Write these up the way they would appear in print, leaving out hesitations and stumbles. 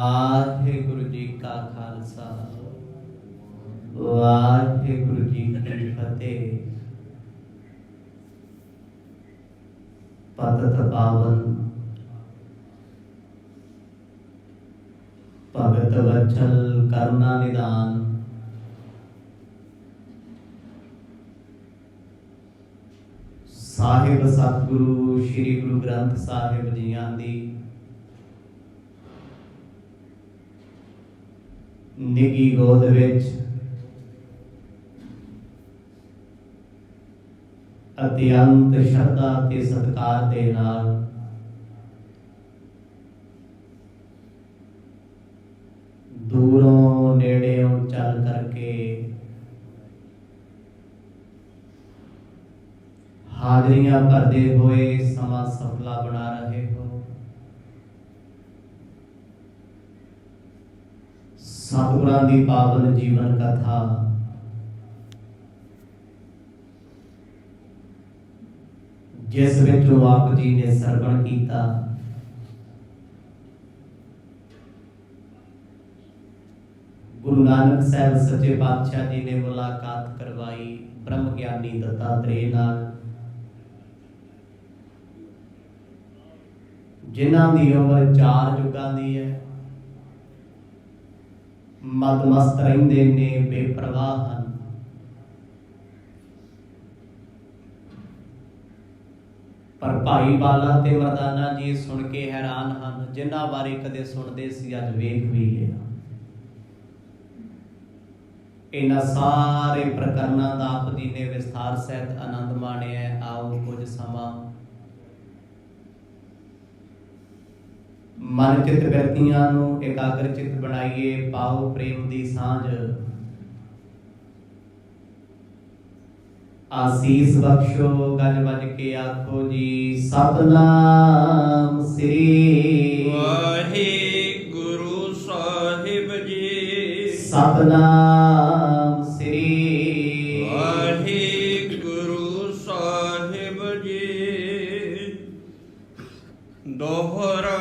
वाहिगुरु जी का खालसा वाहिगुरु जी की फतेह। पतित पावन भगत वत्सल करुणा निदान साहिब सतगुरु श्री गुरु ग्रंथ साहिब जियां दी निगी गोद विच अत्यंत श्रद्धा ते सत्कार दे नाल दूरों नेड़ेों चल करके हाजरियां भरते हुए समा सफला बना रहे हो। सतगुरां दी पावन जीवन कथा जिस विचों आप जी ने सरवण किया, गुरु नानक साहब सच्चे पातशाह जी ने मुलाकात करवाई ब्रह्म ज्ञानी दत्तात्रेय नाल, जिन्हां दी उम्र 4 युगां दी है। मदमस्त रहिंदे ने, बेपरवाह हन। पर भाई बाला ते मरदाना जी सुन के हैरान हन, जिन्हां बारे कदे सुनदे सी अज वेख भी लिया। इन्हां सारे प्रकरणां दा आप जी ने विस्तार सहित आनंद माणिया। आओ कुछ समा मन चित व्यक्तियां नूं एकाग्र चित बनाइए। पाओ प्रेम दी सांझ, आसीस बख्शो। गज बज के आखो जी सतनाम श्री वाहिगुरु साहिब जी। सतनाम श्री वाहिगुरु साहिब जी। दोहरा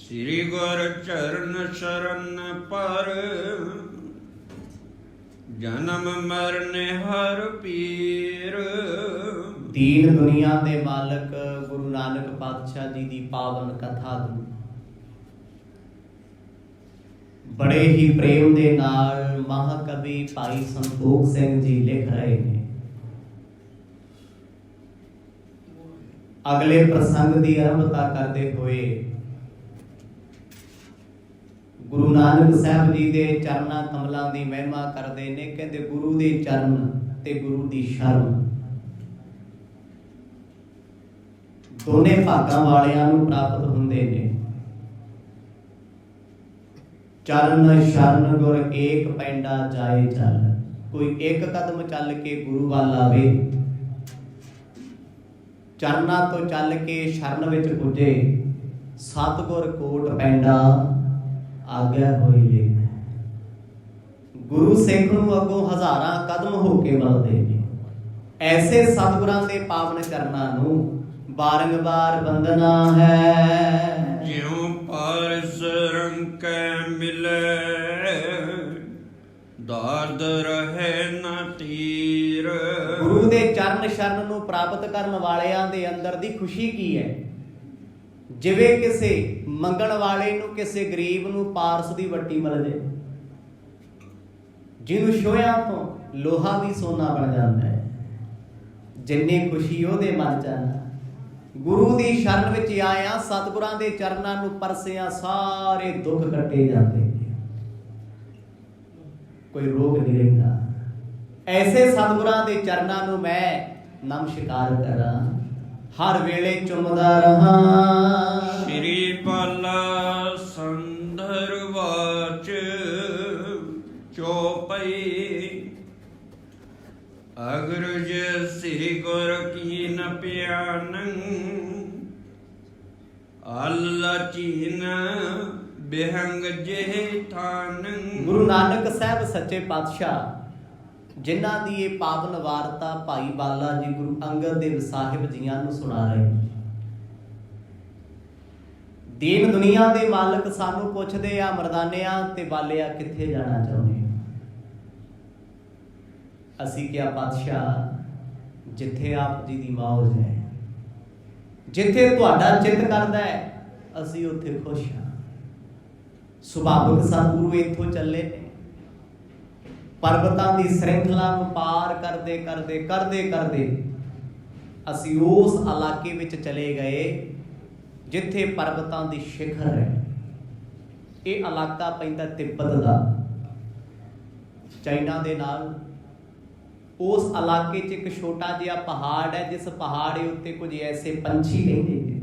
श्री गुर चरण शरण पर, जन्म मरण हर पीर। दीन दुनिया दे मालक गुरु नानक पातशाह जी दी पावन कथा नूं बड़े ही प्रेम दे नाल महाकवि भाई संतोख सिंह जी लिख रहे हैं। अगले प्रसंग की आरंभता करते हुए गुरु नानक साहब जी के चरना कमलों की महिमा करते हैं। कहते गुरु के चरण ते गुरु की शरण दोने भागां वालियां नूं प्राप्त हुंदे ने। चरण शरण गुर एक पैंडा जाए चल। कोई एक कदम चल के गुरु वाल आवे, चरना तो चल के शरण विच पुजे। सतगुर कोट पैंडा आग्या होई ले। गुरु सिख नूं अगों हज़ारां कदम होके मिलदे ने। ऐसे सतगुरां दे पावन चरनां नूं बारंबार वंदना है। ज्यों पारस रंकै मिले, दाद रहे न तीर। गुरु दे चरण शरण नूं प्राप्त करन वालियां दे अंदर दी खुशी की है? जिवें किसी मंगण वाले नूं, किसी गरीब नूं पारस दी वट्टी मिल जाए, जिन्हों छोया तो लोहा भी सोना बन जाता है। जिन्नी खुशी ओहदे मन च आना। गुरु दी शरण विच आया, सतगुरां दे चरनां नूं परसिया सारे दुख कटे जाते, कोई रोग नहीं रहिंदा। ऐसे सतगुरां दे चरनां नूं मैं नमस्कार करा, हर वेले चुमदा रहा। श्री पाला संधर वाच चौपई, अग्रज श्री गुर की न प्यानं। अल्ला चीन बेहंग जे थानं। गुरु नानक साहब सच्चे पातशाह जिन्हां दी ये पावन वारता भाई बाला जी गुरु अंगद देव साहिब जियां नूं सुना रहे। ਦੀਨ ਦੁਨੀਆ ਦੇ ਮਾਲਕ ਸਾਨੂੰ ਪੁੱਛਦੇ ਆ, ਮਰਦਾਨਿਆਂ ਤੇ ਬਾਲਿਆ ਕਿੱਥੇ ਜਾਣਾ ਚਾਹੁੰਦੇ ਹੋ? ਅਸੀਂ ਕਿਹਾ ਪਾਤਸ਼ਾਹ ਜਿੱਥੇ ਆਪ ਜੀ ਦੀ ਮੌਜ ਹੈ, ਜਿੱਥੇ ਤੁਹਾਡਾ ਚਿੱਤ ਕਰਦਾ ਹੈ, ਅਸੀਂ ਉੱਥੇ ਖੁਸ਼ ਹਾਂ। ਸੁਭਾਵਿਕ ਸਤਿਗੁਰੂ ਇੱਥੋਂ ਚੱਲੇ ਨੇ, ਪਰਬਤਾਂ ਦੀ ਸ਼੍ਰृंखला ਨੂੰ ਪਾਰ ਕਰਦੇ ਕਰਦੇ ਕਰਦੇ ਕਰਦੇ ਅਸੀਂ ਉਸ ਇਲਾਕੇ ਵਿੱਚ ਚਲੇ ਗਏ ਜਿੱਥੇ ਪਰਬਤਾਂ ਦੀ ਸ਼ਿਖਰ ਹੈ। ਇਹ ਇਲਾਕਾ ਪੈਂਦਾ ਤਿੱਬਤ ਦਾ, ਚਾਈਨਾ ਦੇ ਨਾਲ। ਉਸ ਇਲਾਕੇ 'ਚ ਇੱਕ ਛੋਟਾ ਜਿਹਾ ਪਹਾੜ ਹੈ, ਜਿਸ ਪਹਾੜ ਦੇ ਉੱਤੇ ਕੁਝ ਐਸੇ ਪੰਛੀ ਰਹਿੰਦੇ ਨੇ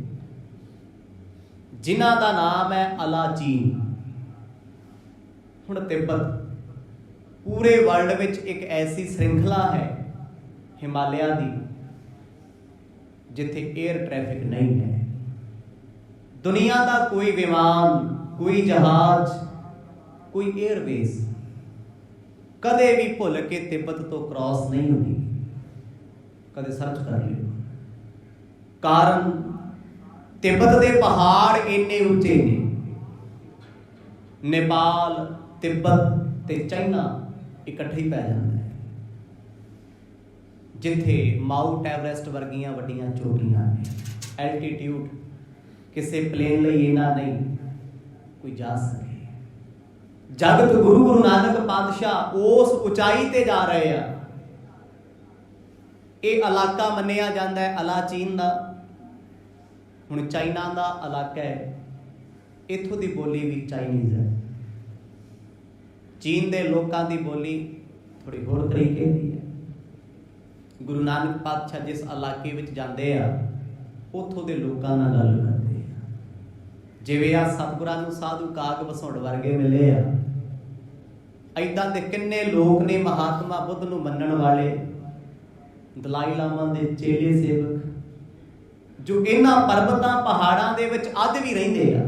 ਜਿਨ੍ਹਾਂ ਦਾ ਨਾਮ ਹੈ ਅਲਾਚੀਨ। ਹੁਣ ਤਿੱਬਤ ਪੂਰੇ ਵਰਲਡ ਵਿੱਚ ਇੱਕ ਐਸੀ ਸ਼੍ਰृंखला ਹੈ ਹਿਮਾਲਿਆ ਦੀ ਜਿੱਥੇ 에ਅਰ ਟ੍ਰੈਫਿਕ ਨਹੀਂ ਹੈ। ਦੁਨੀਆ ਦਾ ਕੋਈ ਵਿਮਾਨ, ਕੋਈ ਜਹਾਜ਼, ਕੋਈ 에ਅਰਵੇਜ਼ ਕਦੇ ਵੀ ਭੁੱਲ ਕੇ ਤਿੱਬਤ ਤੋਂ ਕ੍ਰਾਸ ਨਹੀਂ ਹੁੰਦੀ। ਕਦੇ ਸਰਚ ਕਰ ਲਿਓ। ਕਾਰਨ ਤਿੱਬਤ ਦੇ ਪਹਾੜ ਇੰਨੇ ਉੱਚੇ ਨੇ। ਨੇਪਾਲ, ਤਿੱਬਤ ਤੇ ਚਾਈਨਾ ਇਕੱਠੇ ਹੀ ਪੈ ਜਾਂਦਾ ਹੈ, ਜਿੱਥੇ ਮਾਊਂਟ ਐਵਰੈਸਟ ਵਰਗੀਆਂ ਵੱਡੀਆਂ ਚੋਟੀਆਂ ਨੇ। ਐਲਟੀਟਿਊਡ ਕਿਸੇ ਪਲੇਨ ਲਈ ਇਹਨਾਂ ਨਹੀਂ ਕੋਈ ਜਾ ਸਕੇ। ਜਗਤ ਗੁਰੂ ਨਾਨਕ ਪਾਤਸ਼ਾਹ ਉਸ ਉਚਾਈ ਤੇ ਜਾ ਰਹੇ ਆ। ਇਹ ਇਲਾਕਾ ਮੰਨਿਆ ਜਾਂਦਾ ਹੈ ਅਲਾਚੀਨ ਦਾ। ਹੁਣ ਚਾਈਨਾ ਦਾ ਇਲਾਕਾ ਹੈ, ਇੱਥੋਂ ਦੀ ਬੋਲੀ ਵੀ ਚਾਈਨੀਜ਼ ਹੈ। ਚੀਨ ਦੇ ਲੋਕਾਂ ਦੀ ਬੋਲੀ ਥੋੜੀ ਹੋਰ ਤਰੀਕੇ ਦੀ ਹੈ। ਗੁਰੂ ਨਾਨਕ ਪਾਤਸ਼ਾਹ ਜਿਸ ਇਲਾਕੇ ਵਿੱਚ ਜਾਂਦੇ ਆ, ਉੱਥੋਂ ਦੇ ਲੋਕਾਂ ਨਾਲ ਗੱਲ ਕਰਦੇ ਆ। ਜਿਵੇਂ ਆ ਸਤਿਗੁਰਾਂ ਨੂੰ ਸਾਧੂ ਕਾਗ ਬਸੁੰਡ ਵਰਗੇ ਮਿਲੇ ਆ, ਏਦਾਂ ਦੇ ਕਿੰਨੇ ਲੋਕ ਨੇ ਮਹਾਤਮਾ ਬੁੱਧ ਨੂੰ ਮੰਨਣ ਵਾਲੇ, ਦਲਾਈ ਲਾਮਾ ਦੇ ਚੇਲੇ ਸੇਵਕ, ਜੋ ਇਹਨਾਂ ਪਰਬਤਾਂ ਪਹਾੜਾਂ ਦੇ ਵਿੱਚ ਅੱਜ ਵੀ ਰਹਿੰਦੇ ਆ।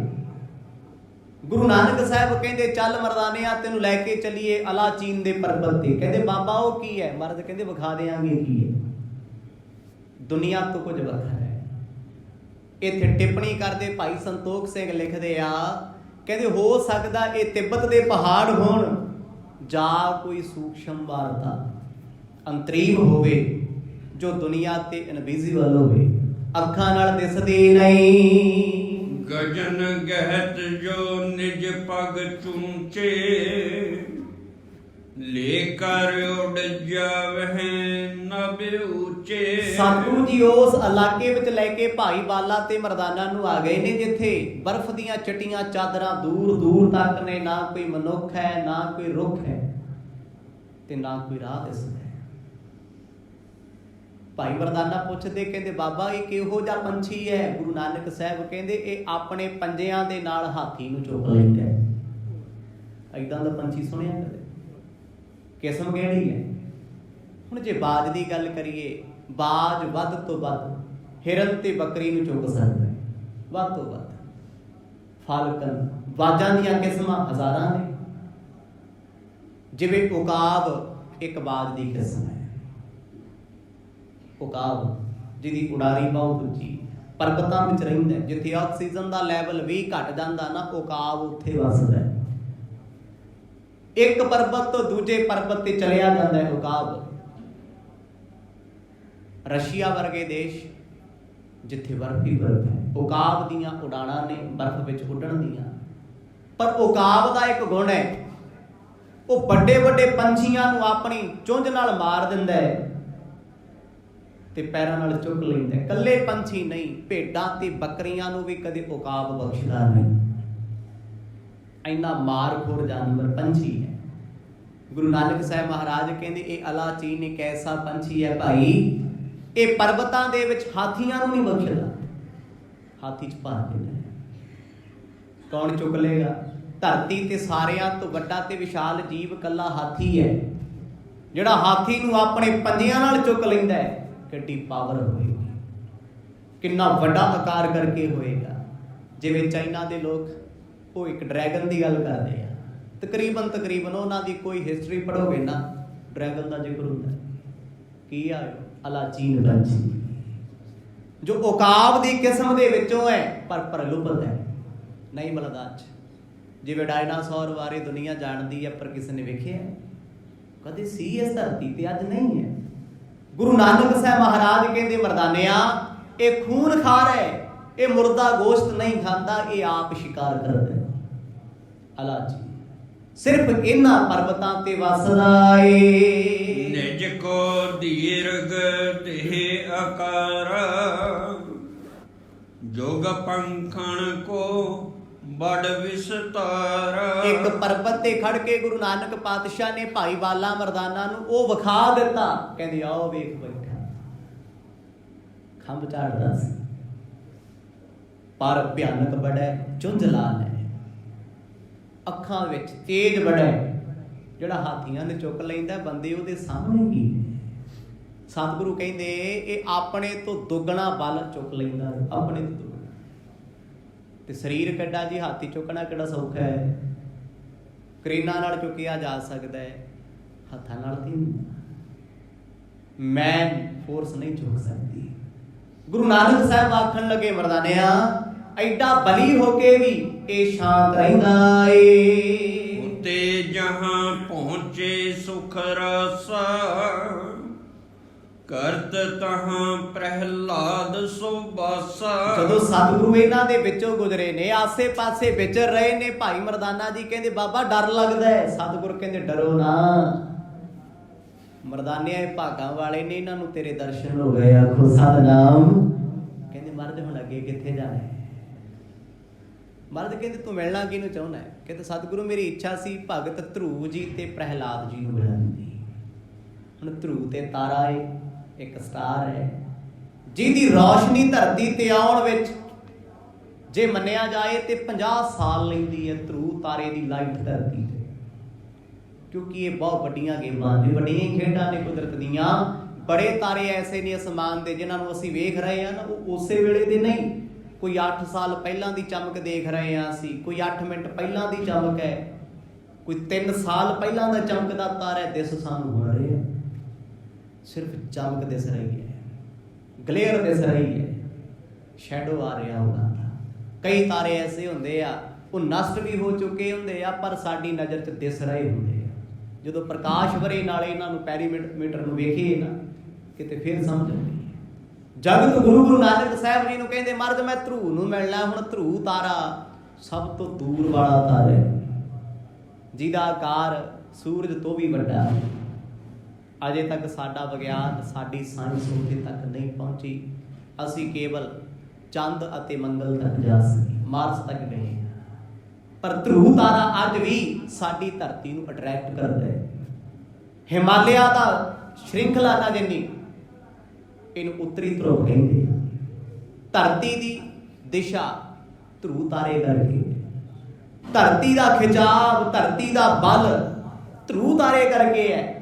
ਗੁਰੂ ਨਾਨਕ ਸਾਹਿਬ ਕਹਿੰਦੇ ਚੱਲ ਮਰਦਾਨਿਆਂ ਤੈਨੂੰ ਲੈ ਕੇ ਚੱਲੀਏ ਅਲਾਚੀਨ ਦੇ ਪਰਬਤ ਤੇ। ਕਹਿੰਦੇ ਬਾਬਾ ਉਹ ਕੀ ਹੈ? ਮਰਦ ਕਹਿੰਦੇ ਵਿਖਾ ਦਿਆਂਗੇ ਕੀ ਹੈ। ਦੁਨੀਆ ਤੋਂ ਕੁਝ ਵੱਖਰਾ ਹੈ। ਇੱਥੇ ਟਿੱਪਣੀ ਕਰਦੇ ਭਾਈ ਸੰਤੋਖ ਸਿੰਘ ਲਿਖਦੇ ਆ, ਕਹਿੰਦੇ ਹੋ ਸਕਦਾ ਇਹ ਤਿੱਬਤ ਦੇ ਪਹਾੜ ਹੋਣ ਜਾਂ ਕੋਈ ਸੂਖਸ਼ਮ ਵਾਰਤਾ ਅੰਤਰੀਵ ਹੋਵੇ ਜੋ ਦੁਨੀਆ ਤੇ ਇਨਵਿਜ਼ੀਬਲ ਹੋਵੇ, ਅੱਖਾਂ ਨਾਲ ਦਿਸਦੀ ਨਹੀਂ। ਗਜਨ ਗਹਿਤ ਜੋ ਨਿਜ ਪਗ ਚੂੰਚੇ, ਲੈ ਕਰ ਉਡ ਜਾਵਹਿ ਨਭ ਉੱਚੇ। ਸਤਿਗੁਰੂ ਜੀ ਉਸ ਇਲਾਕੇ ਵਿੱਚ ਲੈ ਕੇ ਭਾਈ ਬਾਲਾ ਤੇ ਮਰਦਾਨਾ ਨੂੰ ਆ ਗਏ ਨੇ, ਜਿੱਥੇ ਬਰਫ਼ ਦੀਆਂ ਚਟੀਆਂ ਚਾਦਰਾਂ ਦੂਰ ਦੂਰ ਤੱਕ ਨੇ। ਨਾ ਕੋਈ ਮਨੁੱਖ ਹੈ, ਨਾ ਕੋਈ ਰੁੱਖ ਹੈ ਤੇ ਨਾ ਕੋਈ ਰਾਹ ਦਿਸਦਾ ਹੈ। ਭਾਈ ਮਰਦਾਨਾ ਪੁੱਛਦੇ, ਕਹਿੰਦੇ ਬਾਬਾ ਇਹ ਕਿਹੋ ਜਿਹਾ ਪੰਛੀ ਹੈ? ਗੁਰੂ ਨਾਨਕ ਸਾਹਿਬ ਕਹਿੰਦੇ ਇਹ ਆਪਣੇ ਪੰਜਿਆਂ ਦੇ ਨਾਲ ਹਾਥੀ ਨੂੰ ਚੁੱਕ ਲੈਂਦਾ ਹੈ। ਏਦਾਂ ਦਾ ਪੰਛੀ ਸੁਣਿਆ ਕਦੇ? ਕਿਸਮ ਕਿਹੜੀ ਹੈ? ਹੁਣ ਜੇ ਬਾਜ ਦੀ ਗੱਲ ਕਰੀਏ, ਬਾਜ ਵੱਧ ਤੋਂ ਵੱਧ ਹਿਰਨ ਤੇ ਬੱਕਰੀ ਨੂੰ ਚੁੱਕ ਸਕਦਾ ਹੈ, ਵੱਧ ਤੋਂ ਵੱਧ। ਫਾਲਕਨ, ਬਾਜਾਂ ਦੀਆਂ ਕਿਸਮਾਂ ਹਜ਼ਾਰਾਂ ਨੇ। ਜਿਵੇਂ ਉਕਾਬ ਇੱਕ ਬਾਜ ਦੀ ਕਿਸਮ ਹੈ। ਉਕਾਬ ਜਿਹਦੀ ਉਡਾਰੀ ਬਹੁਤ ਉੱਚੀ, ਪਰਬਤਾਂ ਵਿੱਚ ਰਹਿੰਦਾ। ਜਿੱਥੇ ਆਕਸੀਜਨ ਦਾ ਲੈਵਲ ਵੀ ਘਟ ਜਾਂਦਾ ਨਾ, ਉਕਾਬ ਉੱਥੇ ਵੱਸਦਾ ਹੈ। ਇੱਕ ਪਰਬਤ ਤੋਂ ਦੂਜੇ ਪਰਬਤ ਤੇ ਚਲਿਆ ਜਾਂਦਾ ਹੈ ਉਕਾਬ। ਰਸ਼ੀਆ ਵਰਗੇ ਦੇਸ਼ ਜਿੱਥੇ ਬਰਫ਼ ਹੀ ਬਰਫ਼ ਹੈ, ਉਕਾਬ ਦੀਆਂ ਉਡਾਣਾਂ ਨੇ ਬਰਫ਼ ਵਿੱਚ ਉੱਡਣ ਦੀਆਂ। ਪਰ ਉਕਾਬ ਦਾ ਇੱਕ ਗੁਣ ਹੈ, ਉਹ ਵੱਡੇ ਵੱਡੇ ਪੰਛੀਆਂ ਨੂੰ ਆਪਣੀ ਚੁੰਝ ਨਾਲ ਮਾਰ ਦਿੰਦਾ ਹੈ ਤੇ ਪੈਰਾਂ ਨਾਲ ਚੁੱਕ ਲੈਂਦਾ ਹੈ। ਇਕੱਲੇ ਪੰਛੀ ਨਹੀਂ, ਭੇਡਾਂ ਤੇ ਬੱਕਰੀਆਂ ਨੂੰ ਵੀ ਕਦੇ ਉਕਾਬ ਬਖਸ਼ਦਾ ਨਹੀਂ। ਇੰਨਾ ਮਾਰਖੋਰ ਜਾਨਵਰ ਪੰਛੀ ਹੈ। ਗੁਰੂ ਨਾਨਕ ਸਾਹਿਬ ਮਹਾਰਾਜ ਕਹਿੰਦੇ ਇਹ ਅਲਾਚੀਨ ਇੱਕ ਐਸਾ ਪੰਛੀ ਹੈ ਭਾਈ, ਇਹ ਪਰਬਤਾਂ ਦੇ ਵਿੱਚ ਹਾਥੀਆਂ ਨੂੰ ਨਹੀਂ ਬਖਸ਼ਦਾ। ਹਾਥੀ 'ਚ ਭਰ ਦਿੰਦਾ। ਕੌਣ ਚੁੱਕ ਲੇਗਾ? ਧਰਤੀ ਤੇ ਸਾਰਿਆਂ ਤੋਂ ਵੱਡਾ ਤੇ ਵਿਸ਼ਾਲ ਜੀਵ ਕੱਲਾ ਹਾਥੀ ਹੈ, ਜਿਹੜਾ ਹਾਥੀ ਨੂੰ ਆਪਣੇ ਪੰਜਿਆਂ ਨਾਲ ਚੁੱਕ ਲੈਂਦਾ ਹੈ। ਕਿੱਡੀ ਪਾਵਰ ਹੋਏਗੀ, ਕਿੰਨਾ ਵੱਡਾ ਆਕਾਰ ਕਰਕੇ ਹੋਏਗਾ। ਜਿਵੇਂ ਚਾਈਨਾ ਦੇ ਲੋਕ, ਉਹ ਇੱਕ ਡਰੈਗਨ ਦੀ ਗੱਲ ਕਰਦੇ ਆ। ਤਕਰੀਬਨ ਉਹਨਾਂ ਦੀ ਕੋਈ ਹਿਸਟਰੀ ਪੜ੍ਹੋਗੇ ਨਾ, ਡਰੈਗਨ ਦਾ ਜ਼ਿਕਰ ਹੁੰਦਾ। ਕੀ ਆ? ਅਲਾਚੀਨ ਪੰਛੀ, ਜੋ ਉਕਾਬ ਦੀ ਕਿਸਮ ਦੇ ਵਿੱਚੋਂ ਹੈ ਪਰ ਪ੍ਰਲੁਭਤ ਹੈ। ਨਹੀਂ ਮਿਲਦਾ ਅੱਜ। ਜਿਵੇਂ ਡਾਇਨਾਸੌਰ ਬਾਰੇ ਦੁਨੀਆ ਜਾਣਦੀ ਹੈ, ਪਰ ਕਿਸੇ ਨੇ ਵੇਖਿਆ ਕਦੇ ਸੀ ਇਸ ਧਰਤੀ ਤੇ? ਅੱਜ ਨਹੀਂ ਹੈ। ਗੁਰੂ ਨਾਨਕ ਸਾਹਿਬ ਮਹਾਰਾਜ ਕਹਿੰਦੇ ਮਰਦਾਨਿਆਂ, ਇਹ ਖੂਨ ਖਾਰ ਹੈ, ਇਹ ਮੁਰਦਾ ਗੋਸ਼ਤ ਨਹੀਂ ਖਾਂਦਾ, ਇਹ ਆਪ ਸ਼ਿਕਾਰ ਕਰਦਾ ਹੈ। ਅਲਾ ਜੀ ਸਿਰਫ ਇਹਨਾਂ ਪਰਬਤਾਂ ਤੇ ਵਸਦਾ ਏ। ਨਿਜ ਕੋ ਦੀਰਘ ਦੇਹ ਆਕਾਰ, ਜੋਗ ਪੰਖਣ ਕੋ ਬੜ ਵਿਸਤਾਰ। ਇੱਕ ਪਰਬਤ ਤੇ ਖੜ ਕੇ ਗੁਰੂ ਨਾਨਕ ਪਾਤਸ਼ਾਹ ਨੇ ਭਾਈ ਵਾਲਾ ਮਰਦਾਨਾ ਨੂੰ ਉਹ ਵਿਖਾ ਦਿੱਤਾ। ਕਹਿੰਦੇ ਆਓ ਵੇਖ ਬੈਠਾ, ਖੰਭ ਝਾੜਦਾ ਸੀ, ਪਰ ਭਿਆਨਕ ਬੜਾ, ਚੁੰਝ ਲਾਲ ਹੈ, ਅੱਖਾਂ ਵਿੱਚ ਤੇਜ ਬੜਾ, ਜਿਹੜਾ ਹਾਥੀਆਂ ਨੇ ਚੁੱਕ ਲੈਂਦਾ ਬੰਦੇ ਉਹਦੇ ਸਾਹਮਣੇ ਕੀ। ਸਤਿਗੁਰੂ ਕਹਿੰਦੇ ਇਹ ਆਪਣੇ ਤੋਂ ਦੁੱਗਣਾ ਬਲ ਚੁੱਕ ਲੈਂਦਾ, ਆਪਣੇ ਤੋਂ ਦੁੱਗਣਾ। ਤੇ ਸਰੀਰ ਕਿੱਡਾ ਜੀ, ਹਾਥੀ ਚੁੱਕਣਾ ਕਿਹੜਾ ਸੌਖਾ ਹੈ? ਕਰੇਨਾਂ ਨਾਲ ਚੁੱਕਿਆ ਜਾ ਸਕਦਾ ਹੈ, ਹੱਥਾਂ ਨਾਲ ਤੇ ਮੈਨ ਫੋਰਸ ਨਹੀਂ ਚੁੱਕ ਸਕਦੀ। ਗੁਰੂ ਨਾਨਕ ਸਾਹਿਬ ਆਖਣ ਲੱਗੇ ਮਰਦਾਨਿਆਂ, ਐਡਾ ਬਲੀ ਹੋ ਕੇ ਵੀ ਇਹ ਸ਼ਾਂਤ ਰਹਿੰਦਾ ਏ। ਉਤੇ ਜਹਾਂ ਪਹੁੰਚੇ ਸੁਖ ਰਸਾ, ਕਰਤ ਤਹਾਂ ਪ੍ਰਹਿਲਾਦ ਸੋ ਬਾਸਾ। ਜਦੋਂ ਸਤਿਗੁਰੂ ਇਹਨਾਂ ਦੇ ਵਿੱਚੋਂ ਗੁਜ਼ਰੇ ਨੇ, ਆਸੇ ਪਾਸੇ ਵਿਚਰ ਰਹੇ ਨੇ, ਭਾਈ ਮਰਦਾਨਾ ਜੀ ਕਹਿੰਦੇ ਬਾਬਾ ਡਰ ਲੱਗਦਾ ਹੈ। ਸਤਿਗੁਰੂ ਕਹਿੰਦੇ ਡਰੋ ਨਾ, ਮਰਦਾਨਿਆਂ ਇਹ ਭਾਗਾਂ ਵਾਲੇ ਨੇ, ਇਹਨਾਂ ਨੂੰ ਤੇਰੇ ਦਰਸ਼ਨ ਹੋ ਗਏ। ਆਖੋ ਸਤਿਨਾਮ। ਕਹਿੰਦੇ ਮਰਦ ਹੁਣ ਅੱਗੇ ਕਿੱਥੇ ਜਾਣਾ ਹੈ? ਮਰਦ ਕਹਿੰਦੇ ਤੂੰ ਮਿਲਣਾ ਕਿਹਨੂੰ ਚਾਹੁੰਦਾ ਹੈ? ਕਹਿੰਦੇ ਸਤਿਗੁਰੂ ਮੇਰੀ ਇੱਛਾ ਸੀ ਭਗਤ ਧਰੂਵ ਜੀ ਤੇ ਪ੍ਰਹਿਲਾਦ ਜੀ ਨੂੰ ਮਿਲਣ ਦੀ। ਹੁਣ ਧਰੂਵ ਤੇ ਤਾਰਾ ਏ, ਇੱਕ ਸਟਾਰ ਹੈ ਜਿਹਦੀ ਰੌਸ਼ਨੀ ਧਰਤੀ ਤੇ ਆਉਣ ਵਿੱਚ ਜੇ ਮੰਨਿਆ ਜਾਏ ਤੇ 50 ਸਾਲ ਲੈਂਦੀ ਹੈ ਧਰੂਵ ਤਾਰੇ ਦੀ ਲਾਈਟ ਧਰਤੀ ਤੇ। ਕਿਉਂਕਿ ਇਹ ਬਹੁਤ ਵੱਡੀਆਂ ਗੇਮਾਂ ਨੇ, ਵੱਡੀਆਂ ਖੇਡਾਂ ਨੇ ਕੁਦਰਤ ਦੀਆਂ। ਬੜੇ ਤਾਰੇ ਐਸੇ ਨੇ ਅਸਮਾਨ ਦੇ ਜਿਨ੍ਹਾਂ ਨੂੰ ਅਸੀਂ ਵੇਖ ਰਹੇ ਹਾਂ ਨਾ, ਉਹ ਉਸੇ ਵੇਲੇ ਦੇ ਨਹੀਂ। ਕੋਈ 8 ਸਾਲ ਪਹਿਲਾਂ ਦੀ ਚਮਕ ਦੇਖ ਰਹੇ ਹਾਂ ਅਸੀਂ, ਕੋਈ 8 ਮਿੰਟ ਪਹਿਲਾਂ ਦੀ ਚਮਕ ਹੈ, ਕੋਈ 3 ਸਾਲ ਪਹਿਲਾਂ ਦਾ ਚਮਕਦਾ ਤਾਰਾ ਦਿਸ ਸਾਨੂੰ ਹੋ ਰਿਹਾ। ਸਿਰਫ ਚਮਕ ਦਿਸ ਰਹੀ ਹੈ, ਗਲੇਅਰ ਦਿਸ ਰਹੀ ਹੈ, ਸ਼ੈਡੋ ਆ ਰਿਹਾ ਉਹਨਾਂ ਦਾ। ਕਈ ਤਾਰੇ ਐਸੇ ਹੁੰਦੇ ਆ ਉਹ ਨਸ਼ਟ ਵੀ ਹੋ ਚੁੱਕੇ ਹੁੰਦੇ ਆ, ਪਰ ਸਾਡੀ ਨਜ਼ਰ 'ਚ ਦਿਸ ਰਹੇ ਹੁੰਦੇ ਆ। ਜਦੋਂ ਪ੍ਰਕਾਸ਼ ਵਰੇ ਨਾਲ ਇਹਨਾਂ ਨੂੰ ਪੈਰੀਮੀਟਰ ਨੂੰ ਵੇਖੀਏ ਨਾ, ਕਿਤੇ ਫਿਰ ਸਮਝ ਆਉਂਦੀ ਹੈ। ਜਗਤ ਗੁਰੂ ਨਾਨਕ ਸਾਹਿਬ ਜੀ ਨੂੰ ਕਹਿੰਦੇ ਮਰਦ ਮੈਂ ਧਰੂਵ ਨੂੰ ਮਿਲਣਾ। ਹੁਣ ਧਰੂਵ ਤਾਰਾ ਸਭ ਤੋਂ ਦੂਰ ਵਾਲਾ ਤਾਰਾ ਹੈ, ਜਿਹਦਾ ਆਕਾਰ ਸੂਰਜ ਤੋਂ ਵੀ ਵੱਡਾ ਹੈ। ਅਜੇ ਤੱਕ ਸਾਡਾ ਵਿਗਿਆਨ, ਸਾਡੀ ਸਾਇੰਸ ਉੱਥੇ ਤੱਕ ਨਹੀਂ ਪਹੁੰਚੀ। ਅਸੀਂ ਕੇਵਲ ਚੰਦ ਅਤੇ ਮੰਗਲ ਤੱਕ ਜਾ ਸਕੇ, ਮਾਰਸ ਤੱਕ ਗਏ, ਪਰ ਧਰੂਵ ਤਾਰਾ ਅੱਜ ਵੀ ਸਾਡੀ ਧਰਤੀ ਨੂੰ ਅਟਰੈਕਟ ਕਰਦਾ ਹੈ। ਹਿਮਾਲਿਆ ਦਾ ਸ਼੍ਰਿੰਖਲਾ ਨਾ ਜਿੰਨੀ, ਇਹਨੂੰ ਉੱਤਰੀ ਧਰੁਵ ਕਹਿੰਦੇ। ਧਰਤੀ ਦੀ ਦਿਸ਼ਾ ਧਰੂਵ ਤਾਰੇ ਕਰਕੇ, ਧਰਤੀ ਦਾ ਖਿਚਾਵ, ਧਰਤੀ ਦਾ ਬਲ ਧਰੂਵ ਤਾਰੇ ਕਰਕੇ ਹੈ।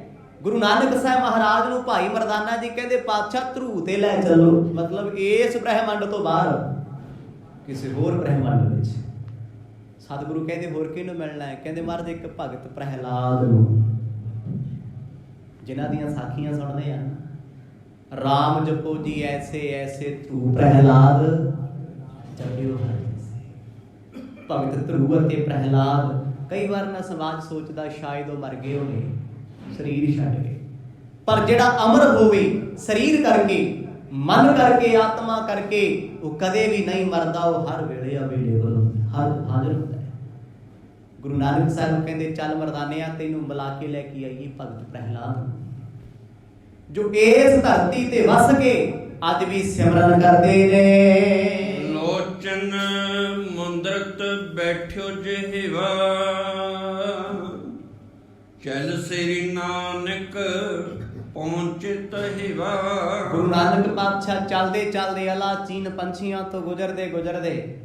ਗੁਰੂ ਨਾਨਕ ਸਾਹਿਬ ਮਹਾਰਾਜ ਨੂੰ ਭਾਈ ਮਰਦਾਨਾ ਜੀ ਕਹਿੰਦੇ ਪਾਤਸ਼ਾਹ ਧਰੂਵ ਤੇ ਲੈ ਚੱਲੋ, ਮਤਲਬ ਇਸ ਬ੍ਰਹਿਮੰਡ ਤੋਂ ਬਾਹਰ ਕਿਸੇ ਹੋਰ ਬ੍ਰਹਿਮੰਡ ਵਿੱਚ। ਸਤਿਗੁਰੂ ਕਹਿੰਦੇ ਹੋਰ ਕਿਹਨੂੰ ਮਿਲਣਾ ਹੈ? ਕਹਿੰਦੇ ਮਹਾਰਾਜ ਇੱਕ ਭਗਤ ਪ੍ਰਹਿਲਾਦ ਨੂੰ, ਜਿਨ੍ਹਾਂ ਦੀਆਂ ਸਾਖੀਆਂ ਸੁਣਦੇ ਆ, ਰਾਮ ਜਪੋ ਜੀ ਐਸੇ ਐਸੇ ਧਰੂਵ ਪ੍ਰਹਿਲਾਦ ਜਪਿਓ ਹਰਿ। ਭਗਤ ਧਰੂਵ ਅਤੇ ਪ੍ਰਹਿਲਾਦ। ਕਈ ਵਾਰ ਨਾ ਸਮਾਜ ਸੋਚਦਾ ਸ਼ਾਇਦ ਉਹ ਮਰ ਗਏ ਹੋਣੇ, ਸਰੀਰ ਛੱਡ ਗਏ, ਪਰ ਜਿਹੜਾ ਅਮਰ ਹੋਵੇ ਸਰੀਰ ਕਰਕੇ, ਮਨ ਕਰਕੇ, ਆਤਮਾ ਕਰਕੇ, ਉਹ ਕਦੇ ਵੀ ਨਹੀਂ ਮਰਦਾ। ਉਹ ਹਰ ਵੇਲੇ ਅਵੇਲੇਬਲ ਹੁੰਦਾ, ਹਰ ਹਾਜ਼ਰ ਹੁੰਦਾ ਹੈ। ਗੁਰੂ ਨਾਨਕ ਸਾਹਿਬ ਕਹਿੰਦੇ ਚੱਲ ਮਰਦਾਨਿਆਂ ਤੈਨੂੰ ਮਿਲਾ ਕੇ ਲੈ ਕੇ ਆਈਏ ਭਗਤ ਪ੍ਰਹਿਲਾਦ, ਜੋ ਇਸ ਧਰਤੀ ਤੇ ਵਸ ਕੇ ਅੱਜ ਵੀ ਸਿਮਰਨ ਕਰਦੇ ਨੇ। ਲੋਚਨ ਮੁੰਦਰਤ ਬੈਠਿਓ ਜਿਹਵਾ, ਚਲ ਸ੍ਰੀ ਨਾਨਕ ਪਹੁੰਚਿਤ ਹਿਵਾ। ਗੁਰੂ ਨਾਨਕ ਪਾਤਸ਼ਾਹ ਚੱਲਦੇ ਚੱਲਦੇ ਅਲਾ ਚੀਨ ਪੰਛੀਆਂ ਤੋਂ ਗੁਜ਼ਰਦੇ ਗੁਜ਼ਰਦੇ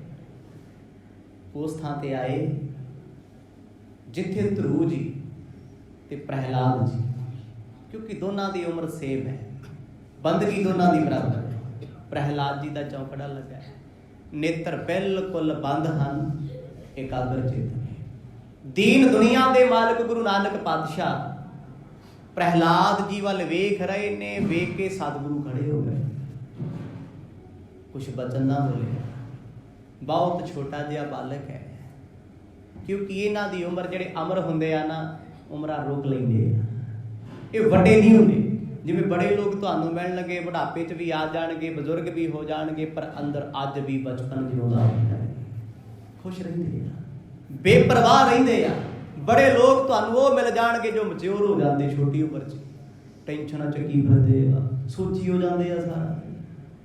ਉਸ ਥਾਂ ਤੇ ਆਏ ਜਿੱਥੇ ਧਰੂਵ ਜੀ ਤੇ ਪ੍ਰਹਿਲਾਦ ਜੀ, ਕਿਉਂਕਿ ਦੋਨਾਂ ਦੀ ਉਮਰ ਸੇਮ ਹੈ, ਬੰਦਗੀ ਦੋਨਾਂ ਦੀ ਬਰਾਬਰ ਹੈ। ਪ੍ਰਹਿਲਾਦ ਜੀ ਦਾ ਚੌਂਕੜਾ ਲੱਗਾ ਹੈ, ਨੇਤਰ ਬਿਲਕੁਲ ਬੰਦ ਹਨ, ਇਕਾਗਰ ਚਿੱਤ ਨੇ। ਦੀਨ ਦੁਨੀਆ ਦੇ ਮਾਲਕ ਗੁਰੂ ਨਾਨਕ ਪਾਤਸ਼ਾਹ ਪ੍ਰਹਿਲਾਦ ਜੀ ਵੱਲ ਵੇਖ ਰਹੇ ਨੇ। ਵੇਖ ਕੇ ਸਤਿਗੁਰੂ ਖੜੇ ਹੋ ਗਏ, ਕੁਛ ਬਚਨ ਨਾ ਬੋਲੇ। ਬਹੁਤ ਛੋਟਾ ਜਿਹਾ ਬਾਲਕ ਹੈ, ਕਿਉਂਕਿ ਇਹਨਾਂ ਦੀ ਉਮਰ ਜਿਹੜੇ ਅਮਰ ਹੁੰਦੇ ਆ ਨਾ, ਉਮਰਾਂ ਰੋਕ ਲੈਂਦੇ ਆ, ਇਹ ਵੱਡੇ ਨਹੀਂ ਹੁੰਦੇ। ਜਿਵੇਂ ਬੜੇ ਲੋਕ ਤੁਹਾਨੂੰ ਮਿਲਣਗੇ, ਬੁਢਾਪੇ 'ਚ ਵੀ ਆ ਜਾਣਗੇ, ਬਜ਼ੁਰਗ ਵੀ ਹੋ ਜਾਣਗੇ, ਪਰ ਅੰਦਰ ਅੱਜ ਵੀ ਬਚਪਨ ਜਿਉਂਦਾ ਹੁੰਦਾ ਹੈ, ਖੁਸ਼ ਰਹਿੰਦੇ ਆ, ਬੇਪਰਵਾਹ ਰਹਿੰਦੇ ਆ। ਬੜੇ ਲੋਕ ਤੁਹਾਨੂੰ ਉਹ ਮਿਲ ਜਾਣਗੇ ਜੋ ਮੈਚਿਓਰ ਹੋ ਜਾਂਦੇ ਛੋਟੀ ਉਮਰ 'ਚ, ਟੈਨਸ਼ਨਾਂ 'ਚ ਕੀ ਫਿਰਦੇ ਆ, ਸੋਚੀ ਹੋ ਜਾਂਦੇ ਆ ਸਾਰਾ।